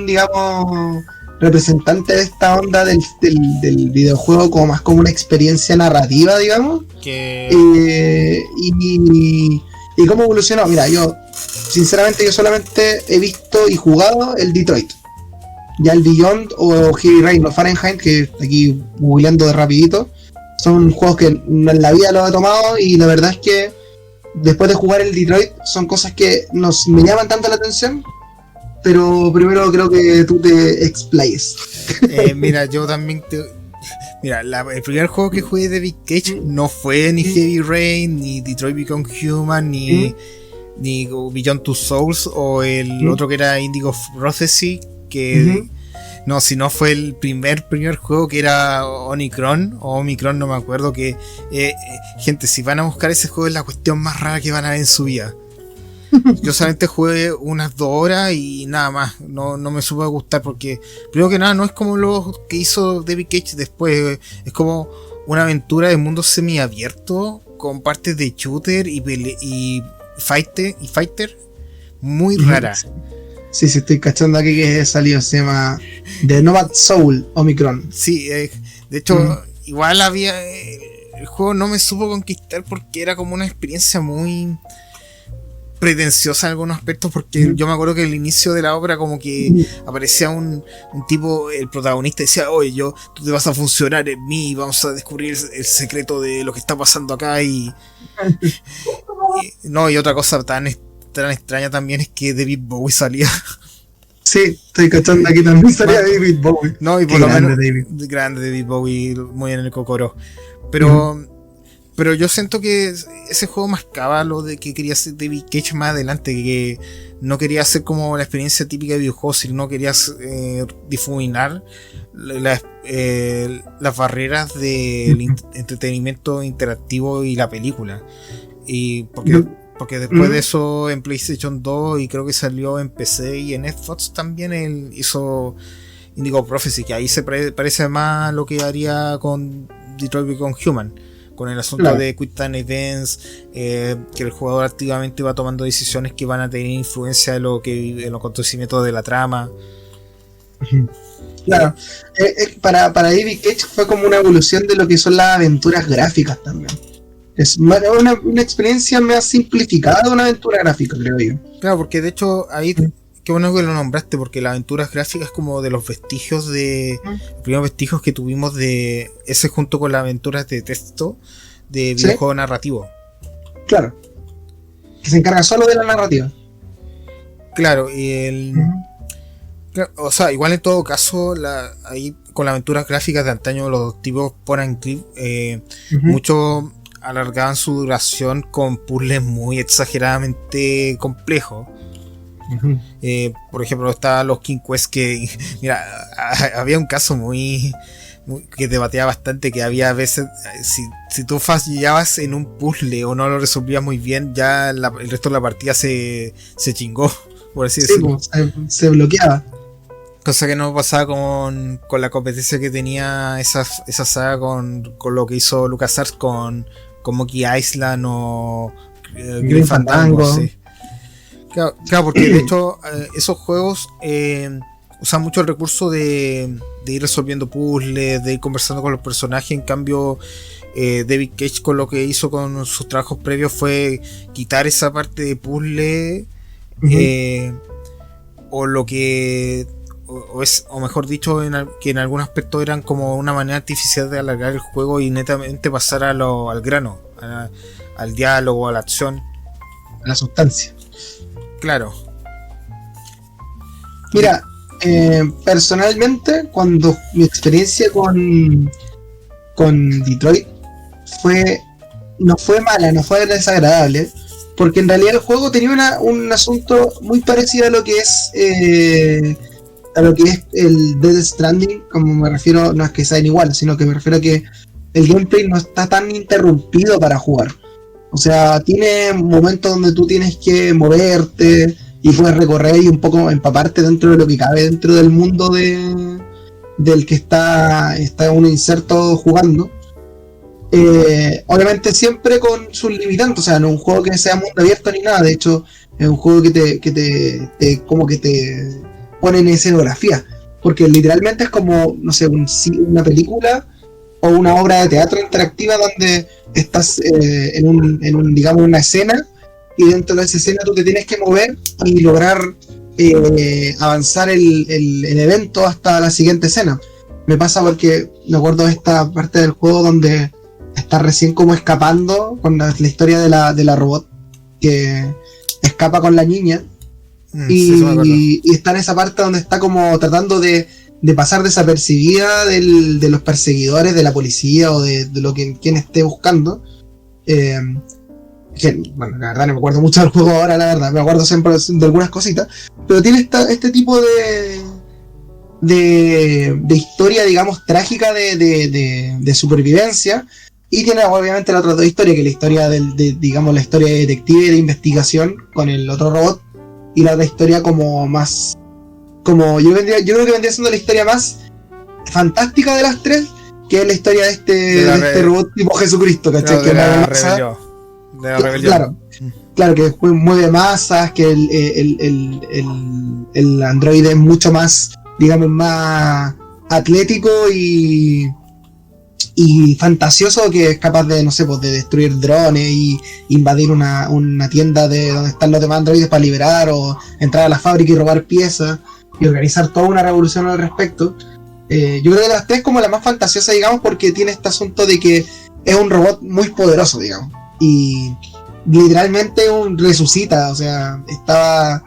digamos, representante de esta onda del videojuego como más como una experiencia narrativa, digamos. Y cómo evolucionó. Mira, yo sinceramente solamente he visto y jugado el Detroit. Ya el Beyond o Heavy Rain o Fahrenheit, que aquí googleando de rapidito, son juegos que en la vida los he tomado, y la verdad es que después de jugar el Detroit son cosas que me llaman tanto la atención. Pero primero creo que tú te explayes. Mira, yo también Mira, el primer juego que jugué de David Cage no fue ni Heavy Rain, ni Detroit Become Human, ni Beyond Two Souls, o el otro que era Indigo Prophecy, que no, sino fue el primer juego que era Omicron, no me acuerdo, que gente, si van a buscar ese juego es la cuestión más rara que van a ver en su vida. Yo solamente jugué unas 2 horas y nada más, no me supo gustar, porque primero que nada no es como lo que hizo David Cage después, es como una aventura de mundo semiabierto con partes de shooter y fighter muy rara. Sí, estoy cachando aquí que salió, se llama The Nomad Soul Omicron. Sí, de hecho igual el juego no me supo conquistar porque era como una experiencia muy pretenciosa en algunos aspectos, porque yo me acuerdo que al inicio de la obra como que aparecía un tipo, el protagonista decía, oye, tú te vas a funcionar en mí y vamos a descubrir el secreto de lo que está pasando acá, y otra cosa tan extraña también es que David Bowie salía. Sí, estoy cachando aquí también salía David Bowie. No, y por lo menos grande David Bowie, muy en el cocoro. Pero yo siento que ese juego marcaba lo de que quería hacer David Cage más adelante, que no quería hacer como la experiencia típica de videojuegos, sino quería difuminar las barreras del entretenimiento interactivo y la película. Y porque después de eso en PlayStation 2, y creo que salió en PC y en Xbox también, él hizo Indigo Prophecy, que ahí se parece más lo que haría con Detroit Become Human, con el asunto de Quick Time Events, que el jugador activamente va tomando decisiones que van a tener influencia en los acontecimientos de la trama. Claro, para David Cage fue como una evolución de lo que son las aventuras gráficas también. Es una experiencia más simplificada de una aventura gráfica, creo yo. Claro, porque de hecho ahí, qué bueno que lo nombraste, porque las aventuras gráficas es como de los vestigios los primeros vestigios que tuvimos de ese, junto con las aventuras de texto de videojuego narrativo. Claro, que se encarga solo de la narrativa. Claro, y o sea, igual en todo caso, ahí con las aventuras gráficas de antaño, los tipos point and click, muchos alargaban su duración con puzzles muy exageradamente complejos. Por ejemplo, estaban los King Quest, que mira, había un caso muy que debatía bastante, que había veces, si tú fallabas en un puzzle o no lo resolvías muy bien, ya el resto de la partida se chingó, por así decirlo. Se bloqueaba. Cosa que no pasaba con la competencia que tenía esa saga con lo que hizo LucasArts con Monkey Island o Grim Fandango. Sí. Claro, porque de hecho esos juegos usan mucho el recurso de ir resolviendo puzzles, de ir conversando con los personajes. En cambio, David Cage, con lo que hizo con sus trabajos previos, fue quitar esa parte de puzzle, o mejor dicho, que en algún aspecto eran como una manera artificial de alargar el juego y netamente pasar al grano, al diálogo, a la acción, a la sustancia. Claro. Mira, personalmente, cuando mi experiencia con Detroit no fue mala, no fue desagradable, porque en realidad el juego tenía un asunto muy parecido a lo que es el Death Stranding. Como me refiero, no es que sean iguales, sino que me refiero a que el gameplay no está tan interrumpido para jugar. O sea, tiene momentos donde tú tienes que moverte y puedes recorrer y un poco empaparte dentro de lo que cabe dentro del mundo del que está uno inserto jugando. Obviamente siempre con sus limitantes, o sea, no es un juego que sea mundo abierto ni nada. De hecho, es un juego que te como que te pone en escenografía. porque literalmente es como, no sé, una película o una obra de teatro interactiva donde estás digamos, una escena, y dentro de esa escena tú te tienes que mover y lograr avanzar el evento hasta la siguiente escena. Me pasa porque me acuerdo de esta parte del juego donde está recién como escapando con la historia de la robot que escapa con la niña, y está en esa parte donde está como tratando de pasar desapercibida de los perseguidores, de la policía o de lo que quien esté buscando. Bueno, la verdad no me acuerdo mucho del juego ahora, la verdad, me acuerdo siempre de algunas cositas, pero tiene este tipo de historia, digamos, trágica de supervivencia, y tiene obviamente las otras dos historias, que es la historia digamos, la historia de detective de investigación con el otro robot, y la otra historia como más, como yo creo que vendría siendo la historia más fantástica de las tres, que es la historia de este robot tipo Jesucristo, ¿cachai? Que de la rebelión. Claro, que mueve masas, que el androide es mucho más, digamos, más atlético y fantasioso, que es capaz de, no sé, pues de destruir drones y invadir una tienda de donde están los demás androides para liberar, o entrar a la fábrica y robar piezas y organizar toda una revolución al respecto. Yo creo que de las tres como la más fantasiosa, digamos, porque tiene este asunto de que es un robot muy poderoso, digamos, y literalmente resucita, o sea, estaba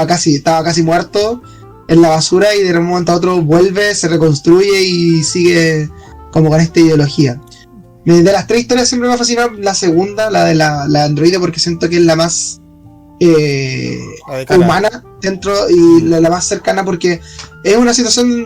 casi muerto en la basura, y de un momento a otro vuelve, se reconstruye y sigue como con esta ideología. De las tres historias siempre me ha fascinado la segunda, la de la androide, porque siento que es la más humana dentro, y la más cercana, porque es una situación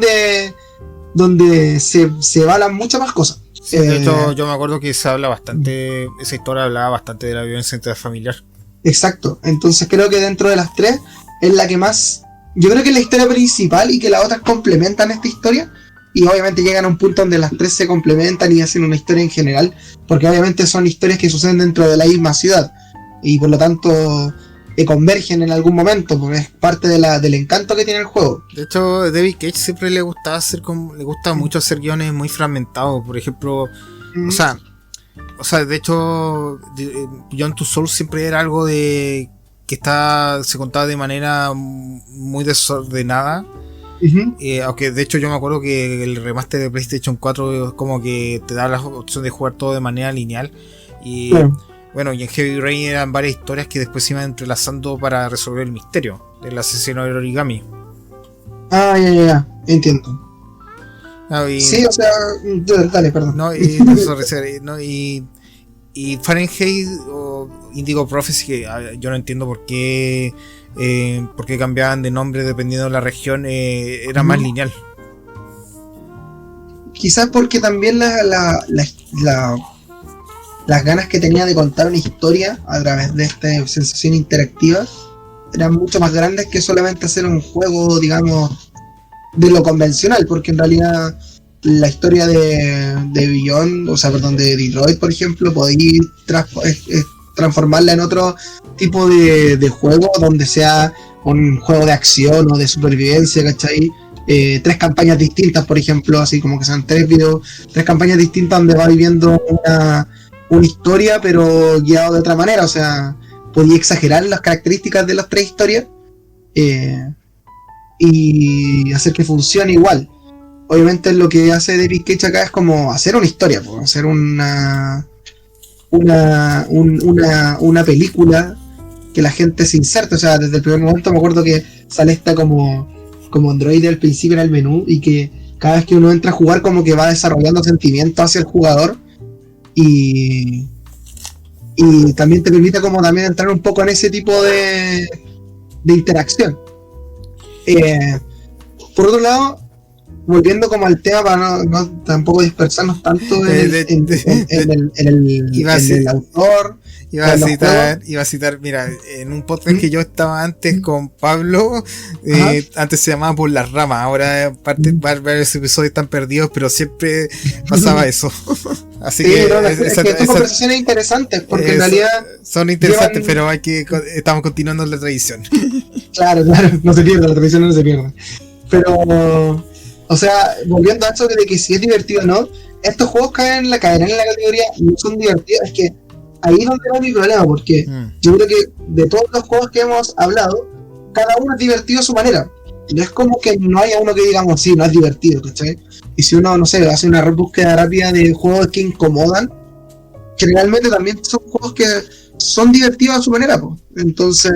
donde se hablan muchas más cosas. Sí, de hecho, yo me acuerdo que se habla bastante, esa historia hablaba bastante de la violencia intrafamiliar. Exacto, entonces creo que dentro de las tres es la que más, yo creo que es la historia principal, y que las otras complementan esta historia, y obviamente llegan a un punto donde las tres se complementan y hacen una historia en general, porque obviamente son historias que suceden dentro de la misma ciudad, y por lo tanto convergen en algún momento, porque es parte del encanto que tiene el juego. De hecho, David Cage siempre le gusta mucho hacer guiones muy fragmentados. Por ejemplo, o sea, de hecho, Beyond Two Souls siempre era algo de que se contaba de manera muy desordenada. Aunque de hecho yo me acuerdo que el remaster de PlayStation 4 es como que te da la opción de jugar todo de manera lineal, y bueno, y en Heavy Rain eran varias historias que después se iban entrelazando para resolver el misterio del asesino del origami. Ya, entiendo. Sí, o sea, dale, perdón. Y Fahrenheit o Indigo Prophecy, que yo no entiendo por qué cambiaban de nombre dependiendo de la región, era más lineal. Quizás porque también las ganas que tenía de contar una historia a través de esta sensación interactiva eran mucho más grandes que solamente hacer un juego, digamos, de lo convencional, porque en realidad la historia de Beyond, de Detroit, por ejemplo, podéis transformarla en otro tipo de juego, donde sea un juego de acción o de supervivencia, ¿cachai? Tres campañas distintas, por ejemplo, así como que sean tres campañas distintas donde va viviendo una historia, pero guiado de otra manera. O sea, podía exagerar las características de las tres historias y hacer que funcione igual. Obviamente lo que hace David Cage acá es como hacer una historia, hacer una película que la gente se inserte. O sea, desde el primer momento me acuerdo que sale esta como androide al principio en el menú, y que cada vez que uno entra a jugar como que va desarrollando sentimientos hacia el jugador, y también te permite como también entrar un poco en ese tipo de interacción. Por otro lado, volviendo como al tema, para no tampoco dispersarnos tanto en el autor. Iba a citar, mira, en un podcast que yo estaba antes con Pablo, antes se llamaba Por las Ramas, ahora varios episodios están perdidos, pero siempre pasaba eso. Así sí, que son conversaciones interesantes, porque en realidad son interesantes, pero estamos continuando la tradición. Claro, no se pierde, la tradición no se pierde. Pero, o sea, volviendo a eso de que si es divertido o no, estos juegos caen en la categoría no son divertidos. Es que ahí es donde va mi problema, porque yo creo que de todos los juegos que hemos hablado, cada uno es divertido a su manera. No es como que no haya uno que digamos, sí, no es divertido, ¿cachai? Y si uno, no sé, hace una búsqueda rápida de juegos que incomodan, generalmente también son juegos que son divertidos a su manera, pues. Entonces...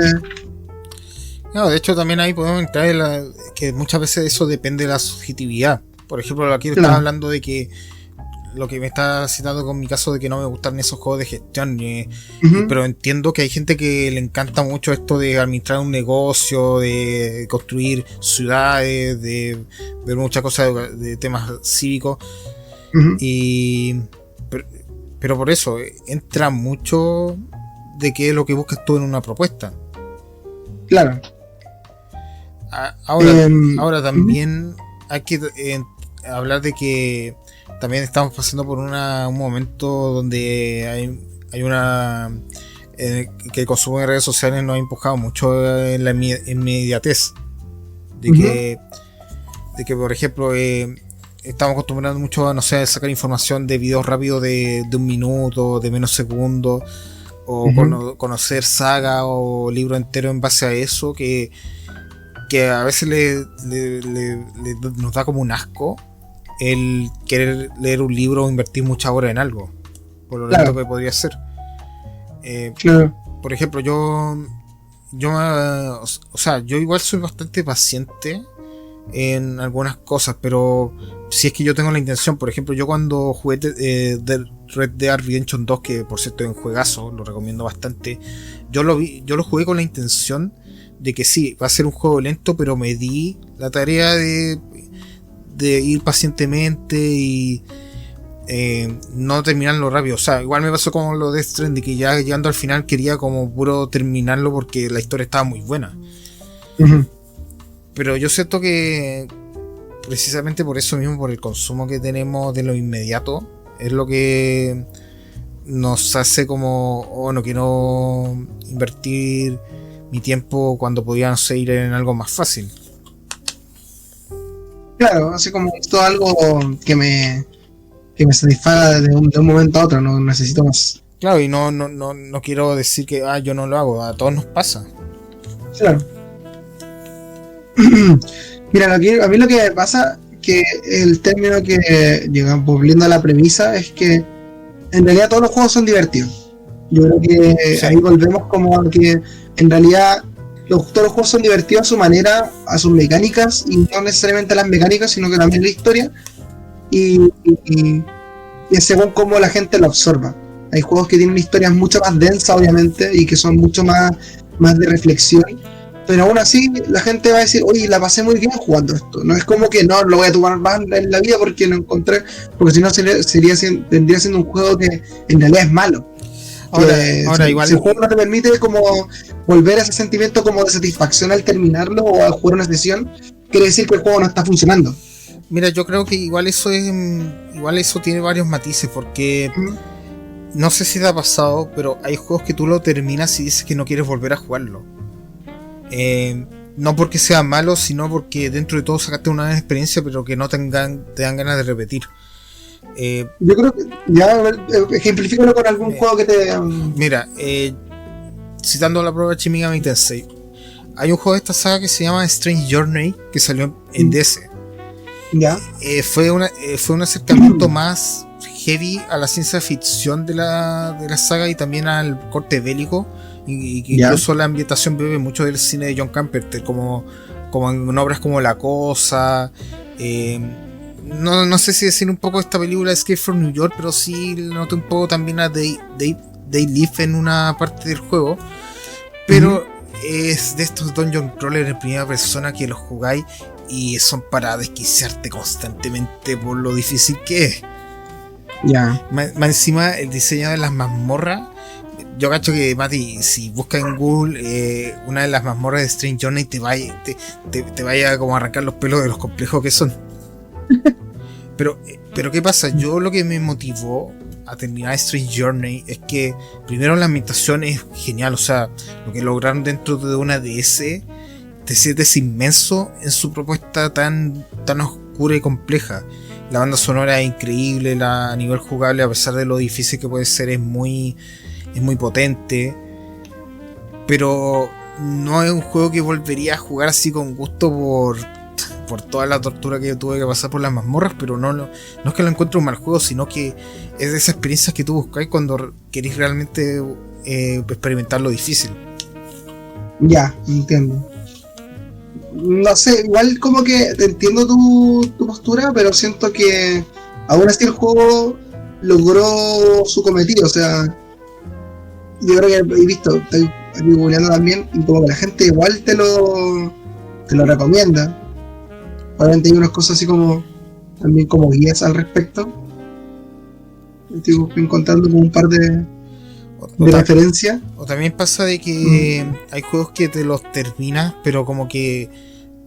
No, de hecho también ahí podemos entrar en que muchas veces eso depende de la subjetividad. Por ejemplo, aquí estaba hablando de que lo que me está citando con mi caso de que no me gustan esos juegos de gestión, pero entiendo que hay gente que le encanta mucho esto de administrar un negocio, de construir ciudades, de ver muchas cosas de temas cívicos, pero por eso entra mucho de qué es lo que buscas tú en una propuesta. Claro. Ahora también hay que hablar de que también estamos pasando por un momento donde hay una que el consumo de redes sociales nos ha empujado mucho en la inmediatez de que por ejemplo estamos acostumbrados mucho a, no sé, sacar información de videos rápidos de un minuto, de menos segundos, o conocer saga o libro entero en base a eso, que a veces nos da como un asco el querer leer un libro o invertir muchas horas en algo, por lo lento que podría ser. Por ejemplo, yo igual soy bastante paciente en algunas cosas, pero si es que yo tengo la intención, por ejemplo, yo cuando jugué de Red Dead Redemption 2, que por cierto es un juegazo, lo recomiendo bastante, yo lo jugué con la intención de que sí, va a ser un juego lento, pero me di la tarea de ir pacientemente y no terminarlo rápido. O sea, igual me pasó con lo de Death Stranding, que ya llegando al final quería como puro terminarlo porque la historia estaba muy buena. Pero yo siento que precisamente por eso mismo, por el consumo que tenemos de lo inmediato, es lo que nos hace como, no quiero invertir mi tiempo cuando podía, no sé, ir en algo más fácil. Claro, así como esto es algo que me satisfaga de un momento a otro, no necesito más. Claro, y no quiero decir que yo no lo hago, a todos nos pasa. Claro. Mira, a mí lo que me pasa, que el término que llegamos volviendo a la premisa, es que en realidad todos los juegos son divertidos. Yo creo que ahí volvemos como a que en realidad todos los juegos son divertidos a su manera, a sus mecánicas, y no necesariamente las mecánicas, sino que también la historia, y es según cómo la gente lo absorba. Hay juegos que tienen historias mucho más densas, obviamente, y que son mucho más de reflexión, pero aún así la gente va a decir, oye, la pasé muy bien jugando esto. No es como que no lo voy a tomar más en la vida porque lo encontré, porque si no tendría siendo un juego que en realidad es malo. Ahora igual, si el juego no te permite como volver a ese sentimiento como de satisfacción al terminarlo o al jugar una sesión, quiere decir que el juego no está funcionando. Mira, yo creo que igual eso tiene varios matices, porque no sé si te ha pasado, pero hay juegos que tú lo terminas y dices que no quieres volver a jugarlo. No porque sea malo, sino porque dentro de todo sacaste una buena experiencia, pero que no te dan ganas de repetir. Yo creo que ya ejemplifícalo con algún juego que te... Mira, citando la prueba de Shin Megami Tensei, hay un juego de esta saga que se llama Strange Journey, que salió en DS. ¿Ya? Fue un acercamiento más heavy a la ciencia ficción de la saga y también al corte bélico, y que incluso la ambientación bebe mucho del cine de John Carpenter, como en obras como La Cosa. No sé si decir un poco esta película Escape from New York, pero sí noté un poco también a They Live en una parte del juego. Pero es de estos dungeon crawler en primera persona que los jugáis y son para desquiciarte constantemente por lo difícil que es. Más encima el diseño de las mazmorras. Yo cacho que, Mati, si buscas en Google una de las mazmorras de Strange Journey, te vaya como a arrancar los pelos de los complejos que son. Pero ¿qué pasa? Yo lo que me motivó a terminar Strange Journey es que primero la ambientación es genial, o sea, lo que lograron dentro de una DS te sientes inmenso en su propuesta tan oscura y compleja. La banda sonora es increíble, a nivel jugable, a pesar de lo difícil que puede ser, es muy potente. Pero no es un juego que volvería a jugar así con gusto por toda la tortura que tuve que pasar por las mazmorras, pero no es que lo encuentre un mal juego, sino que es de esas experiencias que tú buscáis cuando queréis realmente experimentar lo difícil. Ya, entiendo. No sé, igual como que te entiendo tu postura, pero siento que aún así el juego logró su cometido. O sea, yo creo que he visto, estoy aquí googleando también, y como que la gente igual te lo recomienda. Obviamente hay unas cosas así como también como guías al respecto. Estoy encontrando como un par de referencias. O también pasa de que hay juegos que te los terminas, pero como que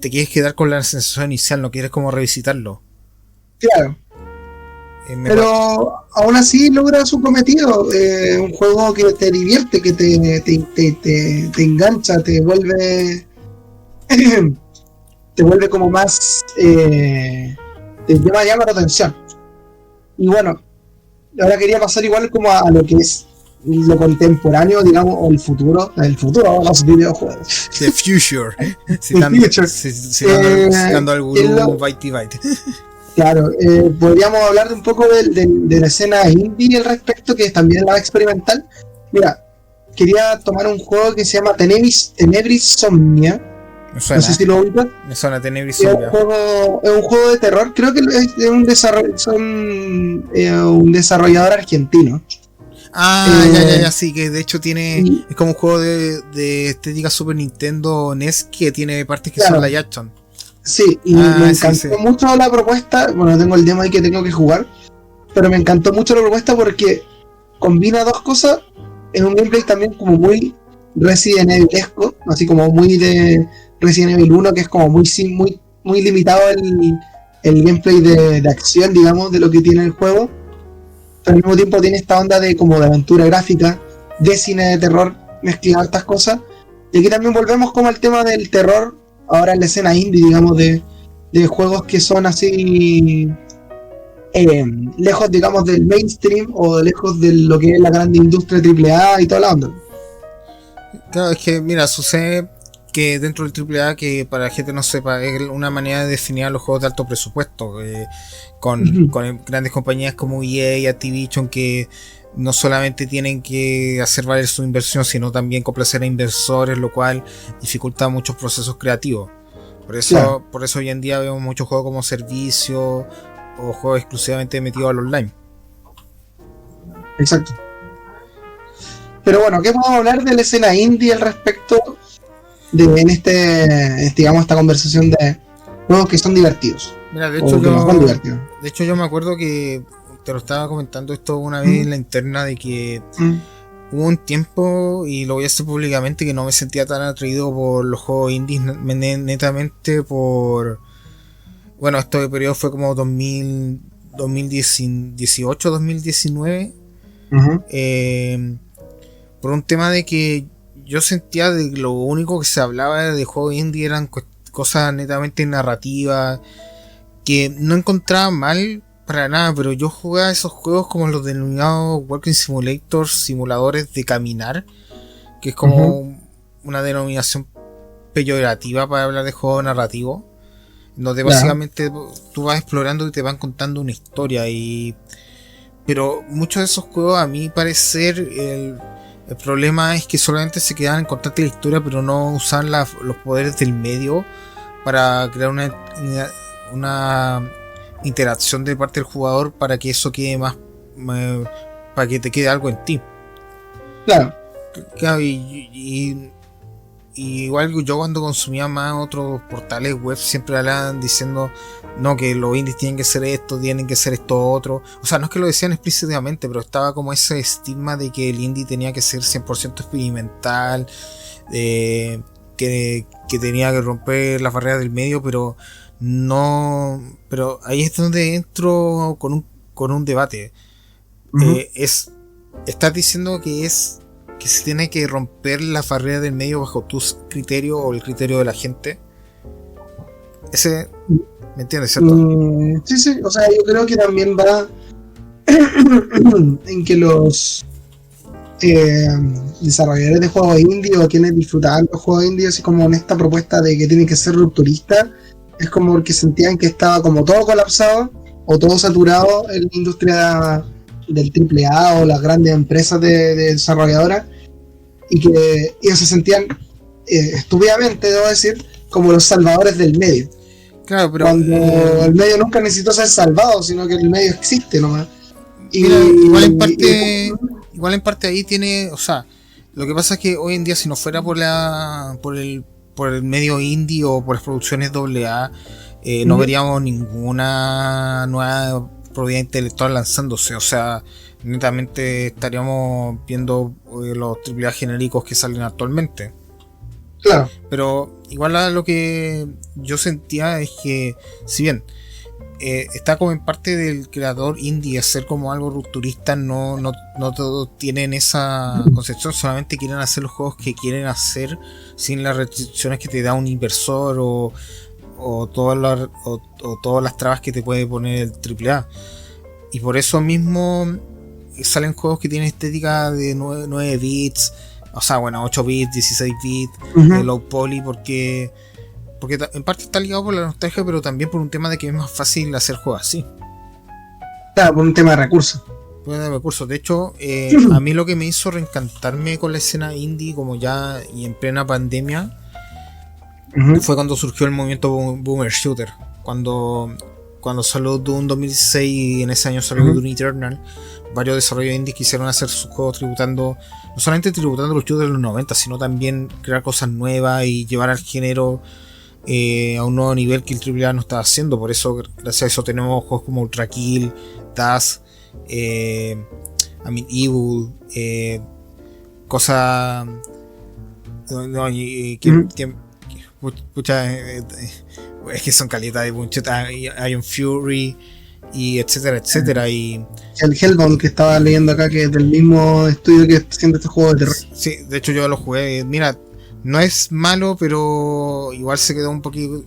te quieres quedar con la sensación inicial, no quieres como revisitarlo. Claro. Pero aún así logra su cometido. Un juego que te divierte, que te engancha, te vuelve como más te llama la atención. Y bueno, ahora quería pasar igual como a lo que es lo contemporáneo, digamos, o el futuro de los videojuegos. The future. Citando al gurú Byte Byte. Claro, podríamos hablar de un poco de la escena indie al respecto, que también es la experimental. Mira, quería tomar un juego que se llama Tenebris Somnia. No sé si lo ubicas. Me suena Tenebris Somnia. Es un juego de terror, creo que es de un desarrollador argentino. Ya, sí, que de hecho es como un juego de estética Super Nintendo NES que tiene partes que son live action. Sí, y me encantó mucho la propuesta. Bueno, tengo el demo ahí que tengo que jugar, pero me encantó mucho la propuesta porque combina dos cosas. Es un gameplay también como muy Resident Evil-esco, así como muy de Resident Evil 1, que es como muy limitado el gameplay de acción, digamos, de lo que tiene el juego. Pero al mismo tiempo tiene esta onda de como de aventura gráfica, de cine de terror, mezclar estas cosas. Y aquí también volvemos como al tema del terror, ahora en la escena indie, digamos, de juegos que son así lejos, digamos, del mainstream o lejos de lo que es la gran industria AAA y toda la onda. Claro, es que mira, sucede que dentro del AAA, que para la gente no sepa, es una manera de definir a los juegos de alto presupuesto, con grandes compañías como EA y Activision, que no solamente tienen que hacer valer su inversión, sino también complacer a inversores, lo cual dificulta muchos procesos creativos. Por eso hoy en día vemos muchos juegos como servicio o juegos exclusivamente metidos al online. Exacto. Pero bueno, ¿qué podemos hablar de la escena indie al respecto en digamos, esta conversación de juegos que son divertidos? Mira, de hecho yo me acuerdo que te lo estaba comentando esto una vez en la interna, de que hubo un tiempo, y lo voy a hacer públicamente, que no me sentía tan atraído por los juegos indies, netamente por... Bueno, este periodo fue como 2018, 2019. Por un tema de que yo sentía de que lo único que se hablaba de juegos indie eran cosas netamente narrativas, que no encontraba mal para nada, pero yo jugaba esos juegos como los denominados Walking Simulators, simuladores de caminar, que es como una denominación peyorativa para hablar de juegos narrativos, donde básicamente tú vas explorando y te van contando una historia. Pero muchos de esos juegos, a mi parecer, el problema es que solamente se quedaban en contarte la historia, pero no usaban los poderes del medio para crear una interacción de parte del jugador, para que eso quede más, para que te quede algo en ti. Claro, y igual yo cuando consumía más otros portales web siempre hablaban diciendo no, que los indies tienen que ser esto otro. O sea, no es que lo decían explícitamente, pero estaba como ese estigma de que el indie tenía que ser 100% experimental, que tenía que romper las barreras del medio, pero no. Pero ahí es donde entro con un debate. Estás diciendo que es que se tiene que romper la barrera del medio bajo tu criterio o el criterio de la gente. Ese, ¿me entiendes, cierto? Sí, o sea, yo creo que también va en que los desarrolladores de juegos indie o quienes disfrutaban los juegos indie, así como en esta propuesta de que tienen que ser rupturistas, es como porque sentían que estaba como todo colapsado o todo saturado en la industria del AAA o las grandes empresas de desarrolladoras, y que ellos se sentían estúpidamente, debo decir, como los salvadores del medio. Claro, pero cuando el medio nunca necesitó ser salvado, sino que el medio existe nomás. Mira, igual en parte ahí tiene, o sea, lo que pasa es que hoy en día, si no fuera por el medio indie o por las producciones AA, no veríamos ninguna nueva propiedad intelectual lanzándose. O sea, netamente estaríamos viendo los AAA genéricos que salen actualmente. Claro. Pero igual lo que yo sentía es que, si bien está como en parte del creador indie hacer como algo rupturista, no todos tienen esa concepción, solamente quieren hacer los juegos que quieren hacer sin las restricciones que te da un inversor o todas las trabas que te puede poner el AAA. Y por eso mismo salen juegos que tienen estética de 9 bits, o sea, bueno, 8 bits, 16 bits, low poly, porque en parte está ligado por la nostalgia, pero también por un tema de que es más fácil hacer juegos así. Claro, por un tema de recursos. De hecho, a mí lo que me hizo reencantarme con la escena indie, como ya y en plena pandemia, fue cuando surgió el movimiento Boomer Shooter. Cuando salió Doom 2016 y en ese año salió Doom Eternal, varios desarrolladores indies quisieron hacer sus juegos no solamente tributando los shooters de los 90, sino también crear cosas nuevas y llevar al género a un nuevo nivel que el AAA no estaba haciendo. Por eso, gracias a eso, tenemos juegos como Ultra Kill, Dust, Evil, cosas. Es que son calidad de muchas. Iron Fury y etcétera. Y el Hellbound que estaba leyendo acá, que es del mismo estudio que haciendo este juego de terror. Sí, de hecho yo lo jugué. Mira, no es malo, pero igual se quedó un poquito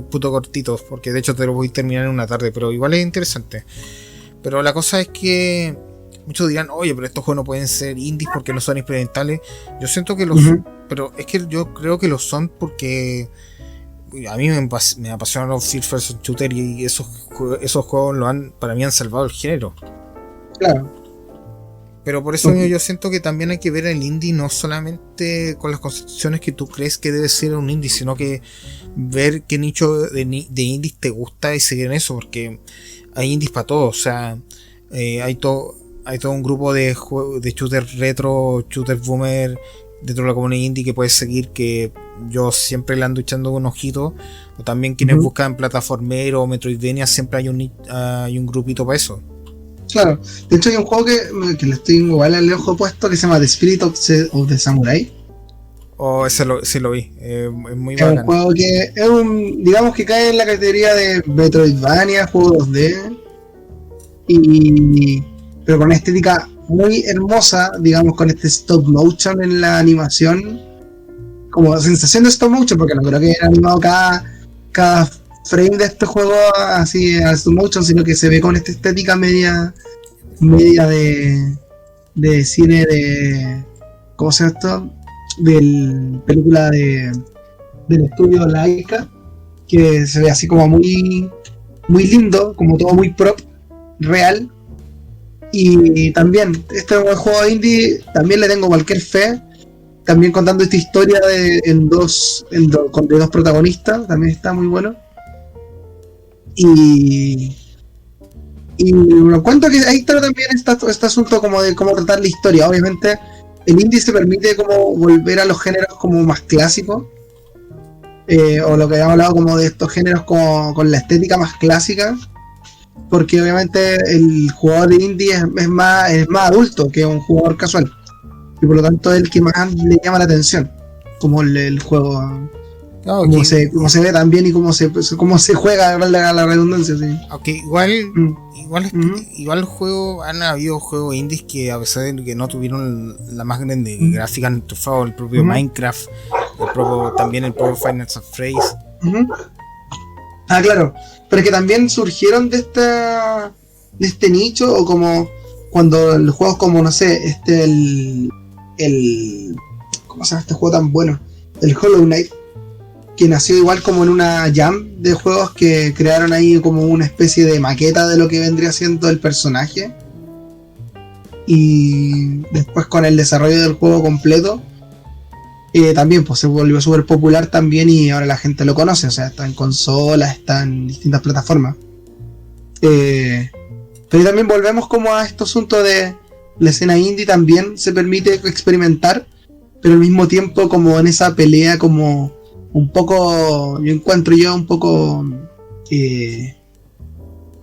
puto cortito, porque de hecho te lo voy a terminar en una tarde, pero igual es interesante. Pero la cosa es que muchos dirán, oye, pero estos juegos no pueden ser indies porque no son experimentales. Yo siento que los son, pero es que yo creo que lo son porque a mí me apasionan los first person shooter y esos juegos para mí han salvado el género. Claro. Pero por eso yo siento que también hay que ver el indie no solamente con las concepciones que tú crees que debe ser un indie, sino que ver qué nicho de indies te gusta y seguir en eso, porque hay indies para todo. O sea, hay todo un grupo de shooters retro, shooters boomer dentro de la comunidad indie que puedes seguir, que yo siempre le ando echando un ojito. O también quienes buscan plataformero o Metroidvania, siempre hay un grupito para eso. Claro, de hecho hay un juego que le estoy igual al ojo puesto, que se llama The Spirit of the Samurai. Sí lo vi, es muy bacán. Es un juego que es digamos que cae en la categoría de Metroidvania, juego 2D, pero con una estética muy hermosa, digamos, con este stop motion en la animación, como sensación de stop motion, porque no creo que haya animado cada frame de este juego así a stop motion, sino que se ve con esta estética media de cine de, ¿cómo se llama esto? Del película del estudio Laika, que se ve así como muy lindo, como todo muy prop, real. Y también este juego indie también le tengo cualquier fe, también contando esta historia de dos protagonistas, también está muy bueno. Y me cuento que ahí está también este asunto como de cómo tratar la historia. Obviamente el indie se permite como volver a los géneros como más clásicos, o lo que habíamos hablado como de estos géneros con la estética más clásica, porque obviamente el jugador de indie es más adulto que un jugador casual, y por lo tanto es el que más le llama la atención como el juego. No, cómo se ve también y cómo se juega la redundancia, sí. Aunque igual el juego, han habido juegos indies que a pesar de que no tuvieron la más grande gráfica, han triunfado, el propio Minecraft, también el propio Final Fantasy. Ah, claro, pero es que también surgieron de este nicho, o como cuando los juegos como, no sé, ¿cómo se llama este juego tan bueno? El Hollow Knight, que nació igual como en una jam de juegos que crearon ahí como una especie de maqueta de lo que vendría siendo el personaje, y después con el desarrollo del juego completo también pues se volvió súper popular también, y ahora la gente lo conoce, o sea, está en consolas, está en distintas plataformas, pero también volvemos como a este asunto de la escena indie también se permite experimentar, pero al mismo tiempo como en esa pelea como un poco, yo encuentro un poco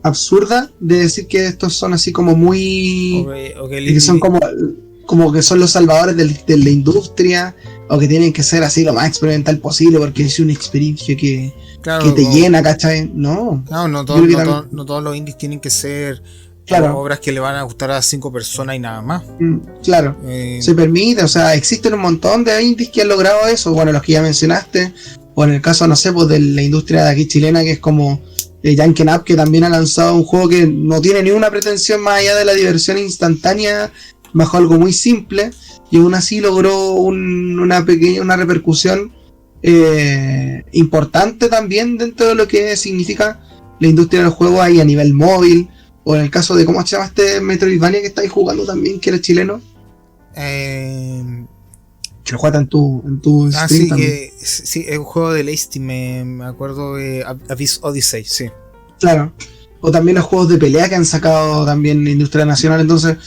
absurda de decir que estos son así como muy que son como que son los salvadores de la industria, o que tienen que ser así lo más experimental posible porque es una experiencia que te llena, ¿cachai? No todos los indies tienen que ser obras que le van a gustar a 5 personas y nada más. Claro, se permite, o sea, existen un montón de indies que han logrado eso, bueno, los que ya mencionaste, o en el caso, no sé, pues de la industria de aquí chilena, que es como Yankee Up, que también ha lanzado un juego que no tiene ni una pretensión más allá de la diversión instantánea, bajo algo muy simple, y aún así logró una repercusión importante también dentro de lo que significa la industria de los juegos ahí a nivel móvil. O en el caso de, ¿cómo se llama este Metroidvania que estáis jugando también, que eres chileno? Que lo juega en tu stream también. Sí, es un juego de Leisty, me acuerdo de Abyss Odyssey, sí. Claro. O también los juegos de pelea que han sacado también Industria Nacional. Entonces,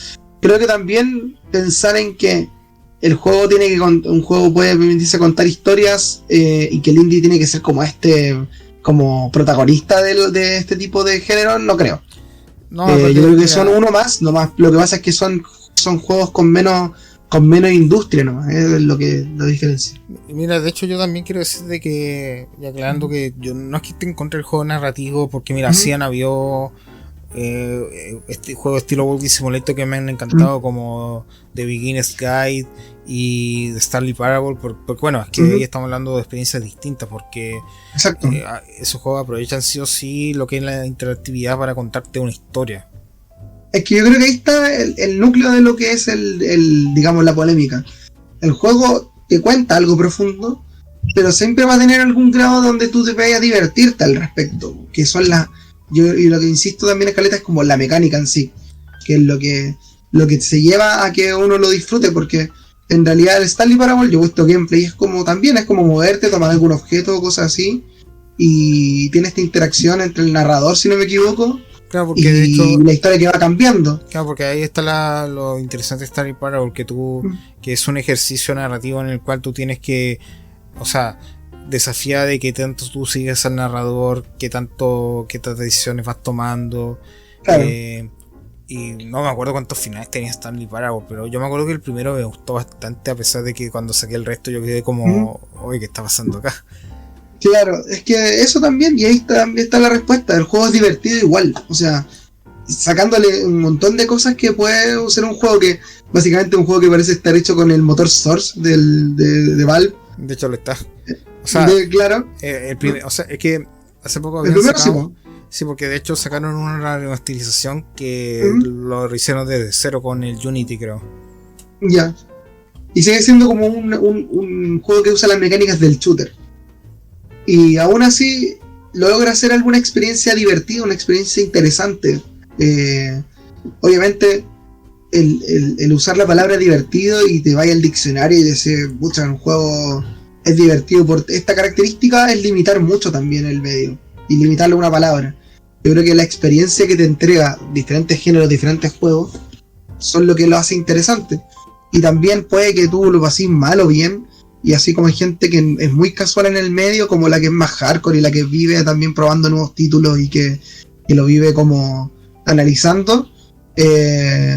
creo que también pensar en que un juego puede permitirse contar historias, y que el indie tiene que ser como protagonista de este tipo de género, no creo. No, yo creo que son uno más, nomás. Lo que pasa es que son juegos con menos industria, nomás, es lo que lo diferencia. Mira, de hecho yo también quiero decir de que, y aclarando que yo no es que esté en contra del juego narrativo, porque mira, sí han habido este juego estilo Walking Simulator que me han encantado, como The Beginner's Guide y The Stanley Parable, porque bueno, es que ahí estamos hablando de experiencias distintas, porque esos juegos aprovechan sí o sí lo que es la interactividad para contarte una historia. Es que yo creo que ahí está el núcleo de lo que es digamos, la polémica. El juego te cuenta algo profundo, pero siempre va a tener algún grado donde tú te vayas a divertirte al respecto, que son y lo que insisto también, Escaleta, es como la mecánica en sí, que es lo que se lleva a que uno lo disfrute, porque en realidad el Stanley Parable, yo he visto gameplay, es como moverte, tomar algún objeto o cosas así, y tiene esta interacción entre el narrador, si no me equivoco, claro, porque de hecho, la historia que va cambiando. Claro, porque ahí está lo interesante de Stanley Parable, que es un ejercicio narrativo en el cual tú tienes que, o sea, desafía de que tanto tú sigues al narrador, qué tantas decisiones vas tomando. Claro. Y no me acuerdo cuántos finales tenía Stanley Parable, pero yo me acuerdo que el primero me gustó bastante, a pesar de que cuando saqué el resto yo quedé como, oye, ¿qué está pasando acá? Claro, es que eso también, y ahí está la respuesta. El juego es divertido igual, o sea, sacándole un montón de cosas que puede ser un juego que, básicamente un juego que parece estar hecho con el motor Source de Valve. De hecho lo está. O sea, claro. O sea, es que hace poco habían sacado, sí, porque de hecho sacaron una remasterización que lo hicieron desde cero con el Unity, creo. Ya. Y sigue siendo como un juego que usa las mecánicas del shooter. Y aún así logra hacer alguna experiencia divertida, una experiencia interesante. Obviamente el usar la palabra divertido y te vaya al diccionario y decir, pucha, un juego es divertido por esta característica, es limitar mucho también el medio y limitarle a una palabra. Yo creo que la experiencia que te entrega diferentes géneros, diferentes juegos, son lo que lo hace interesante. Y también puede que tú lo pases mal o bien, y así como hay gente que es muy casual en el medio, como la que es más hardcore y la que vive también probando nuevos títulos y que lo vive como analizando,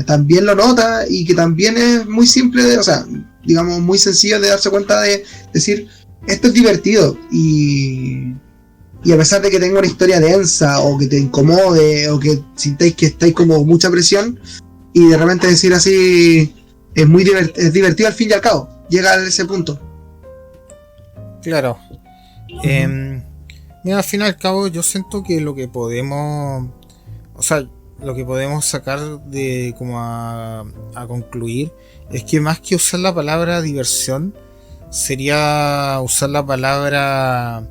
también lo nota, y que también es muy simple o sea, digamos, muy sencillo de darse cuenta de decir, esto es divertido y a pesar de que tenga una historia densa o que te incomode o que sintáis que estáis como mucha presión y de repente decir así es divertido al fin y al cabo, llega a ese punto. Claro. Mira, al fin y al cabo yo siento que lo que podemos, o sea, lo que podemos sacar de como a concluir es que más que usar la palabra diversión sería usar la palabra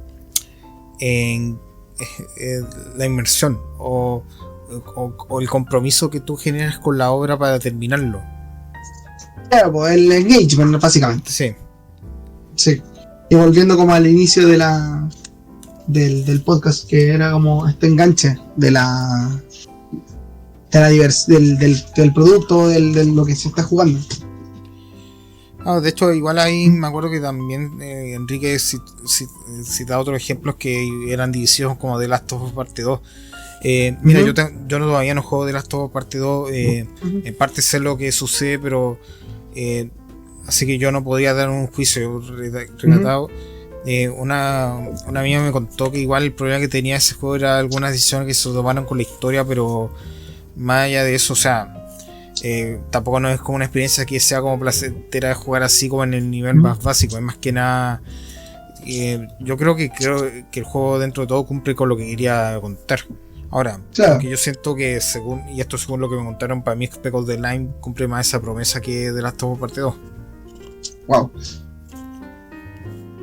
en la inmersión o el compromiso que tú generas con la obra para terminarlo. Claro, pues el engagement básicamente. Sí. Sí. Y volviendo como al inicio de del podcast, que era como este enganche de del producto, de lo que se está jugando. De hecho, igual ahí me acuerdo que también Enrique citaba otros ejemplos que eran divisiones como The Last of Us Parte 2. Mira, yo todavía no juego The Last of Us Parte 2. En parte sé lo que sucede, pero así que yo no podría dar un juicio relatado. Una amiga me contó que igual el problema que tenía ese juego era algunas decisiones que se tomaron con la historia, pero más allá de eso, o sea, tampoco no es como una experiencia que sea como placentera de jugar así como en el nivel más básico. Es más que nada, yo creo que el juego dentro de todo cumple con lo que quería contar. Ahora, claro, porque yo siento que según lo que me contaron, para mí Spec of the Line cumple más esa promesa que The Last of Us Parte 2. Wow.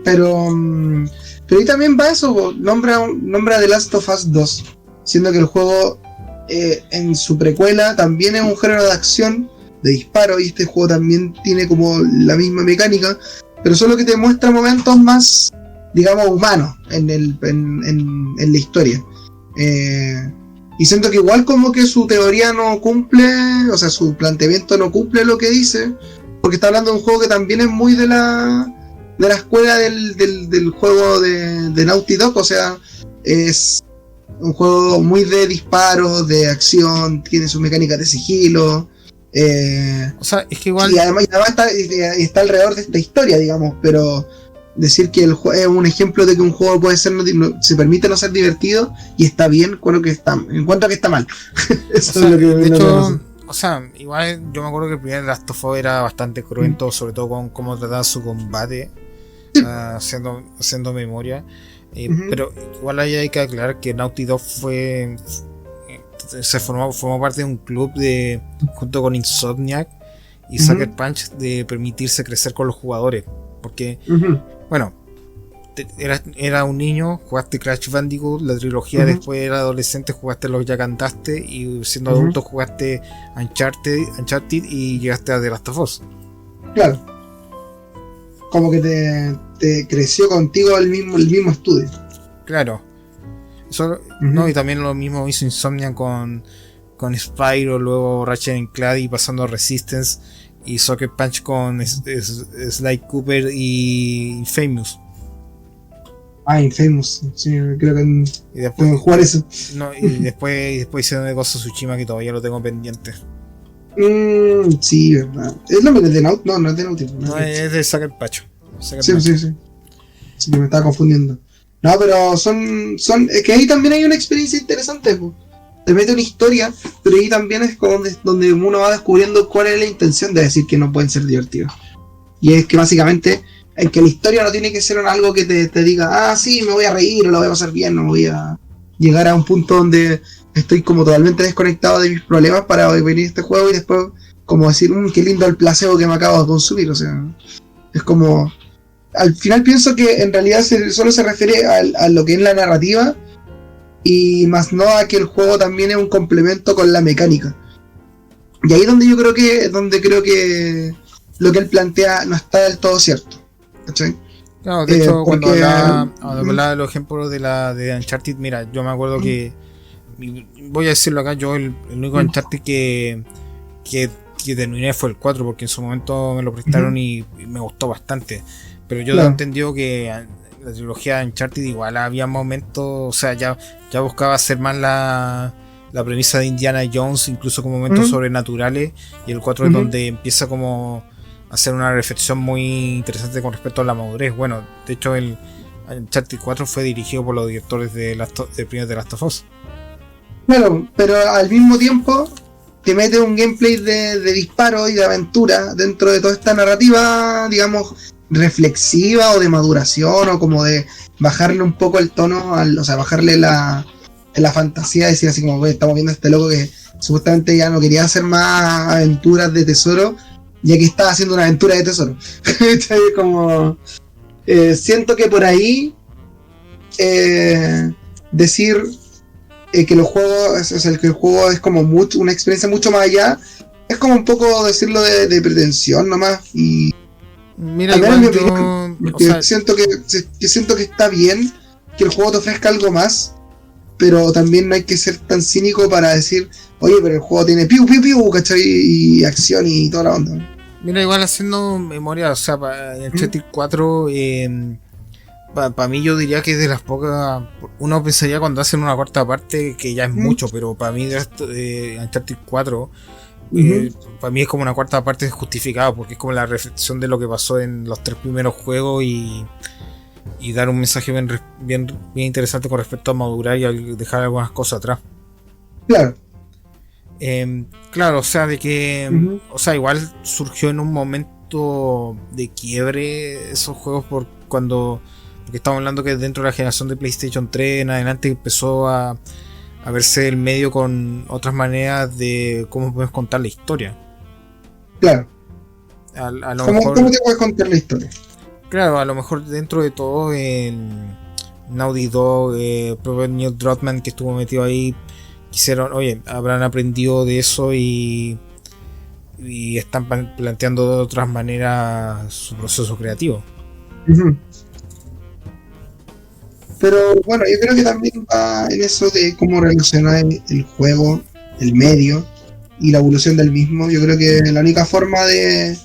Pero ahí también va eso, nombra The Last of Us 2, siendo que el juego en su precuela también es un género de acción, de disparo, y este juego también tiene como la misma mecánica, pero solo que te muestra momentos más, digamos, humanos en la historia. Y siento que igual como que su teoría no cumple, o sea, su planteamiento no cumple lo que dice, porque está hablando de un juego que también es muy de la escuela del juego de Naughty Dog, o sea, es un juego muy de disparos, de acción, tiene sus mecánicas de sigilo. O sea, es que igual. Y además está alrededor de esta historia, digamos, pero decir que el juego es un ejemplo de que un juego puede ser se permite no ser divertido y está bien, encuentro que está mal. Eso es lo que de hecho, o sea, igual yo me acuerdo que el primer Last of Us era bastante cruento, sobre todo con cómo trataba su combate, haciendo memoria. Pero igual ahí hay que aclarar que Naughty Dog formó parte de un club junto con Insomniac y Sucker Punch, de permitirse crecer con los jugadores, porque bueno, era un niño, jugaste Crash Bandicoot, la trilogía, después era adolescente, jugaste los Ya Cantaste, y siendo adulto jugaste Uncharted y llegaste a The Last of Us. Claro, como que te creció contigo el mismo estudio. Claro. Eso, no, y también lo mismo hizo Insomniac con Spyro, luego Ratchet & Clank y pasando a Resistance, y Sucker Punch con Sly Cooper y Infamous. Infamous, sí, creo que y después, tengo que jugar eso. No, y después hicieron de Ghost of Tsushima, que todavía lo tengo pendiente. Sí, verdad. ¿Es lo mismo de Naughty? No es de Naughty. No, es de Sucker Punch. Sí. Sí, que me estaba confundiendo. No, pero es que ahí también hay una experiencia interesante, po. Te mete una historia, pero ahí también es donde uno va descubriendo cuál es la intención de decir que no pueden ser divertidos. Y es que básicamente, en que la historia no tiene que ser algo que te diga, sí, me voy a reír o lo voy a pasar bien, no voy a llegar a un punto donde estoy como totalmente desconectado de mis problemas para venir a este juego y después como decir, qué lindo el placebo que me acabo de consumir. O sea, es como, al final pienso que en realidad solo se refiere a lo que es la narrativa, y más no a que el juego también es un complemento con la mecánica. Y ahí donde yo creo que lo que él plantea no está del todo cierto, ¿cachai? Claro, de hecho, cuando hablaba de los ejemplos de Uncharted, mira, yo me acuerdo que, voy a decirlo acá, yo el único Uncharted que terminé fue el 4, porque en su momento me lo prestaron y me gustó bastante. Pero yo he entendido que la trilogía de Uncharted igual había momentos, o sea, ya buscaba hacer más la premisa de Indiana Jones, incluso con momentos sobrenaturales, y el 4 es donde empieza como hacer una reflexión muy interesante con respecto a la madurez. Bueno, de hecho el Uncharted 4 fue dirigido por los directores de primeros de Last of Us. Claro, pero al mismo tiempo te mete un gameplay de disparo y de aventura dentro de toda esta narrativa, digamos, reflexiva o de maduración, o como de bajarle un poco el tono, o sea, bajarle la fantasía, decir así como, estamos viendo a este loco que supuestamente ya no quería hacer más aventuras de tesoro, ya que estaba haciendo una aventura de tesoro. Como siento que por ahí decir que los juegos, o sea, que el juego es como una experiencia mucho más allá, es como un poco decirlo de pretensión nomás. Y mira, igual mi opinión, porque o sea, siento que está bien que el juego te ofrezca algo más, pero también no hay que ser tan cínico para decir, oye, pero el juego tiene piu piu piu, ¿cachai? Y acción y toda la onda. Mira, igual haciendo memoria, o sea, en el Uncharted 4, para mí yo diría que es de las pocas. Uno pensaría cuando hacen una cuarta parte que ya es mucho, pero para mí Uncharted 4, para mí es como una cuarta parte justificada, porque es como la reflexión de lo que pasó en los 3 primeros juegos y dar un mensaje bien interesante con respecto a madurar y dejar algunas cosas atrás. Claro. Claro, o sea, de que o sea, igual surgió en un momento de quiebre esos juegos porque estamos hablando que dentro de la generación de PlayStation 3 en adelante empezó a verse el medio con otras maneras de cómo podemos contar la historia. Claro. ¿Cómo te puedes contar la historia? Claro, a lo mejor dentro de todo en Naughty Dog, propio Neil Druckmann que estuvo metido ahí, habrán aprendido de eso y están planteando de otras maneras su proceso creativo. Pero bueno, yo creo que también va en eso de cómo relacionar el juego, el medio y la evolución del mismo. Yo creo que la única forma de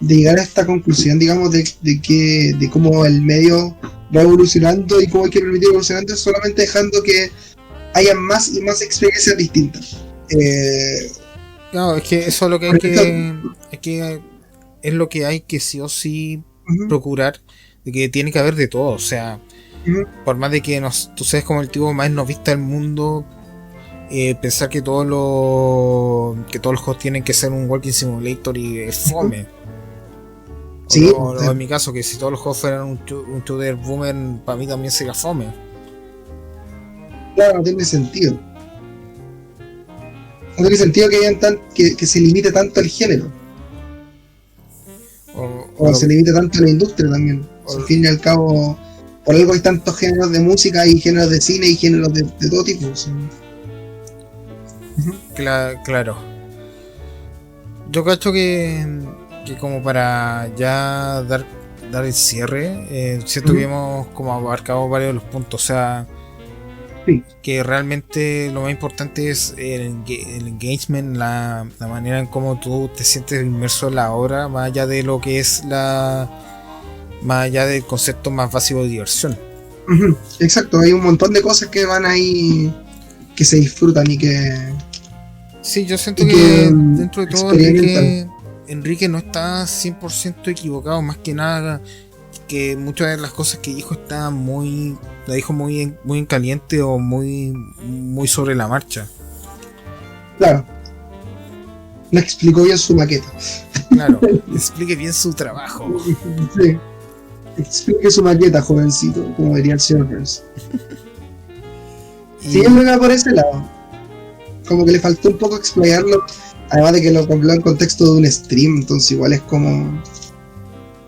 llegar a esta conclusión, digamos, de cómo el medio va evolucionando y cómo hay que permitir evolucionando, es solamente dejando que haya más y más experiencias distintas. No, es que eso es lo que es lo que hay que sí o sí procurar, de que tiene que haber de todo, o sea, por más de que tú seas como el tipo más novista del mundo, pensar que todos los juegos tienen que ser un walking simulator y es fome. Sí, o en mi caso, que si todos los juegos fueran un shooter boomer, para mí también sería fome. Claro, no tiene sentido. No tiene sentido que se limite tanto el género. O se limite tanto la industria también. Al fin y al cabo, por algo hay tantos géneros de música y géneros de cine y géneros de todo tipo. O sea. Claro. Yo cacho que como para ya dar el cierre, siento que hemos como abarcado varios de los puntos, o sea, sí, que realmente lo más importante es el engagement, la manera en cómo tú te sientes inmerso en la obra, más allá de lo que es más allá del concepto más básico de diversión. Exacto, hay un montón de cosas que van ahí que se disfrutan y que... Sí, yo siento que dentro de todo Enrique no está 100% equivocado, más que nada que muchas de las cosas que dijo la dijo muy en caliente o muy sobre la marcha. Claro. Le explicó bien su maqueta. Claro, explique bien su trabajo. Sí. Explique su maqueta, jovencito, como diría el señor Burns. Sí, él venga por ese lado. Como que le faltó un poco explayarlo. Además de que lo habló en contexto de un stream, entonces igual es como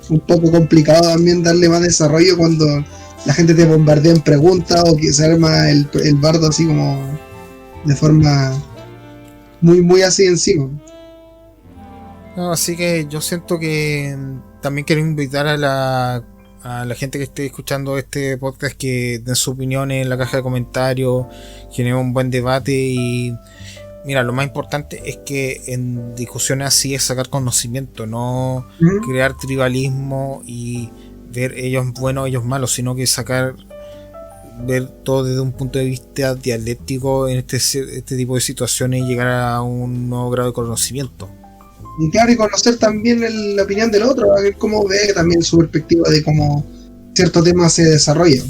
un poco complicado también darle más desarrollo cuando la gente te bombardea en preguntas o que se arma el bardo así como de forma muy así encima. No, así que yo siento que también quiero invitar a la gente que esté escuchando este podcast que den su opinión en la caja de comentarios, genere un buen debate y mira, lo más importante es que en discusiones así es sacar conocimiento, no crear tribalismo y ver ellos buenos, ellos malos, sino que ver todo desde un punto de vista dialéctico en este tipo de situaciones y llegar a un nuevo grado de conocimiento. Y claro, y conocer también la opinión del otro, a ver cómo ve también su perspectiva de cómo cierto tema se desarrolla.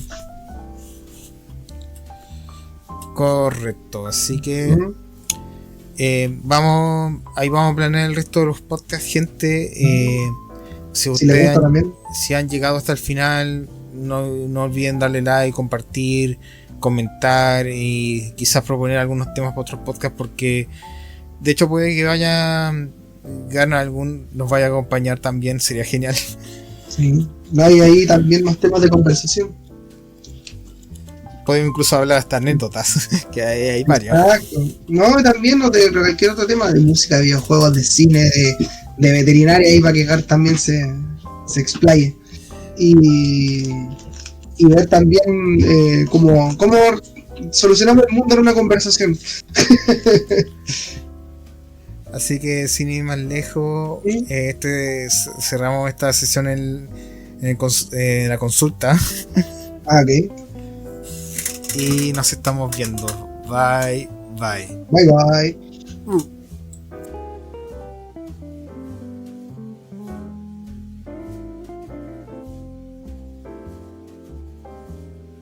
Correcto, así que vamos a planear el resto de los podcasts, gente. Si ustedes si han llegado hasta el final, no olviden darle like, compartir, comentar y quizás proponer algunos temas para otros podcasts, porque de hecho puede que nos vaya a acompañar también, sería genial. Sí, hay ahí también más temas de conversación. Podemos incluso hablar hasta anécdotas, que hay varias. Exacto. No, también de cualquier otro tema, de música, de videojuegos, de cine, de veterinaria, ahí para que Gar también se explaye. Y ver también cómo solucionamos el mundo en una conversación. Así que sin ir más lejos, ¿Sí? cerramos esta sesión en la consulta. Ok. Y nos estamos viendo. Bye, bye. Bye, bye.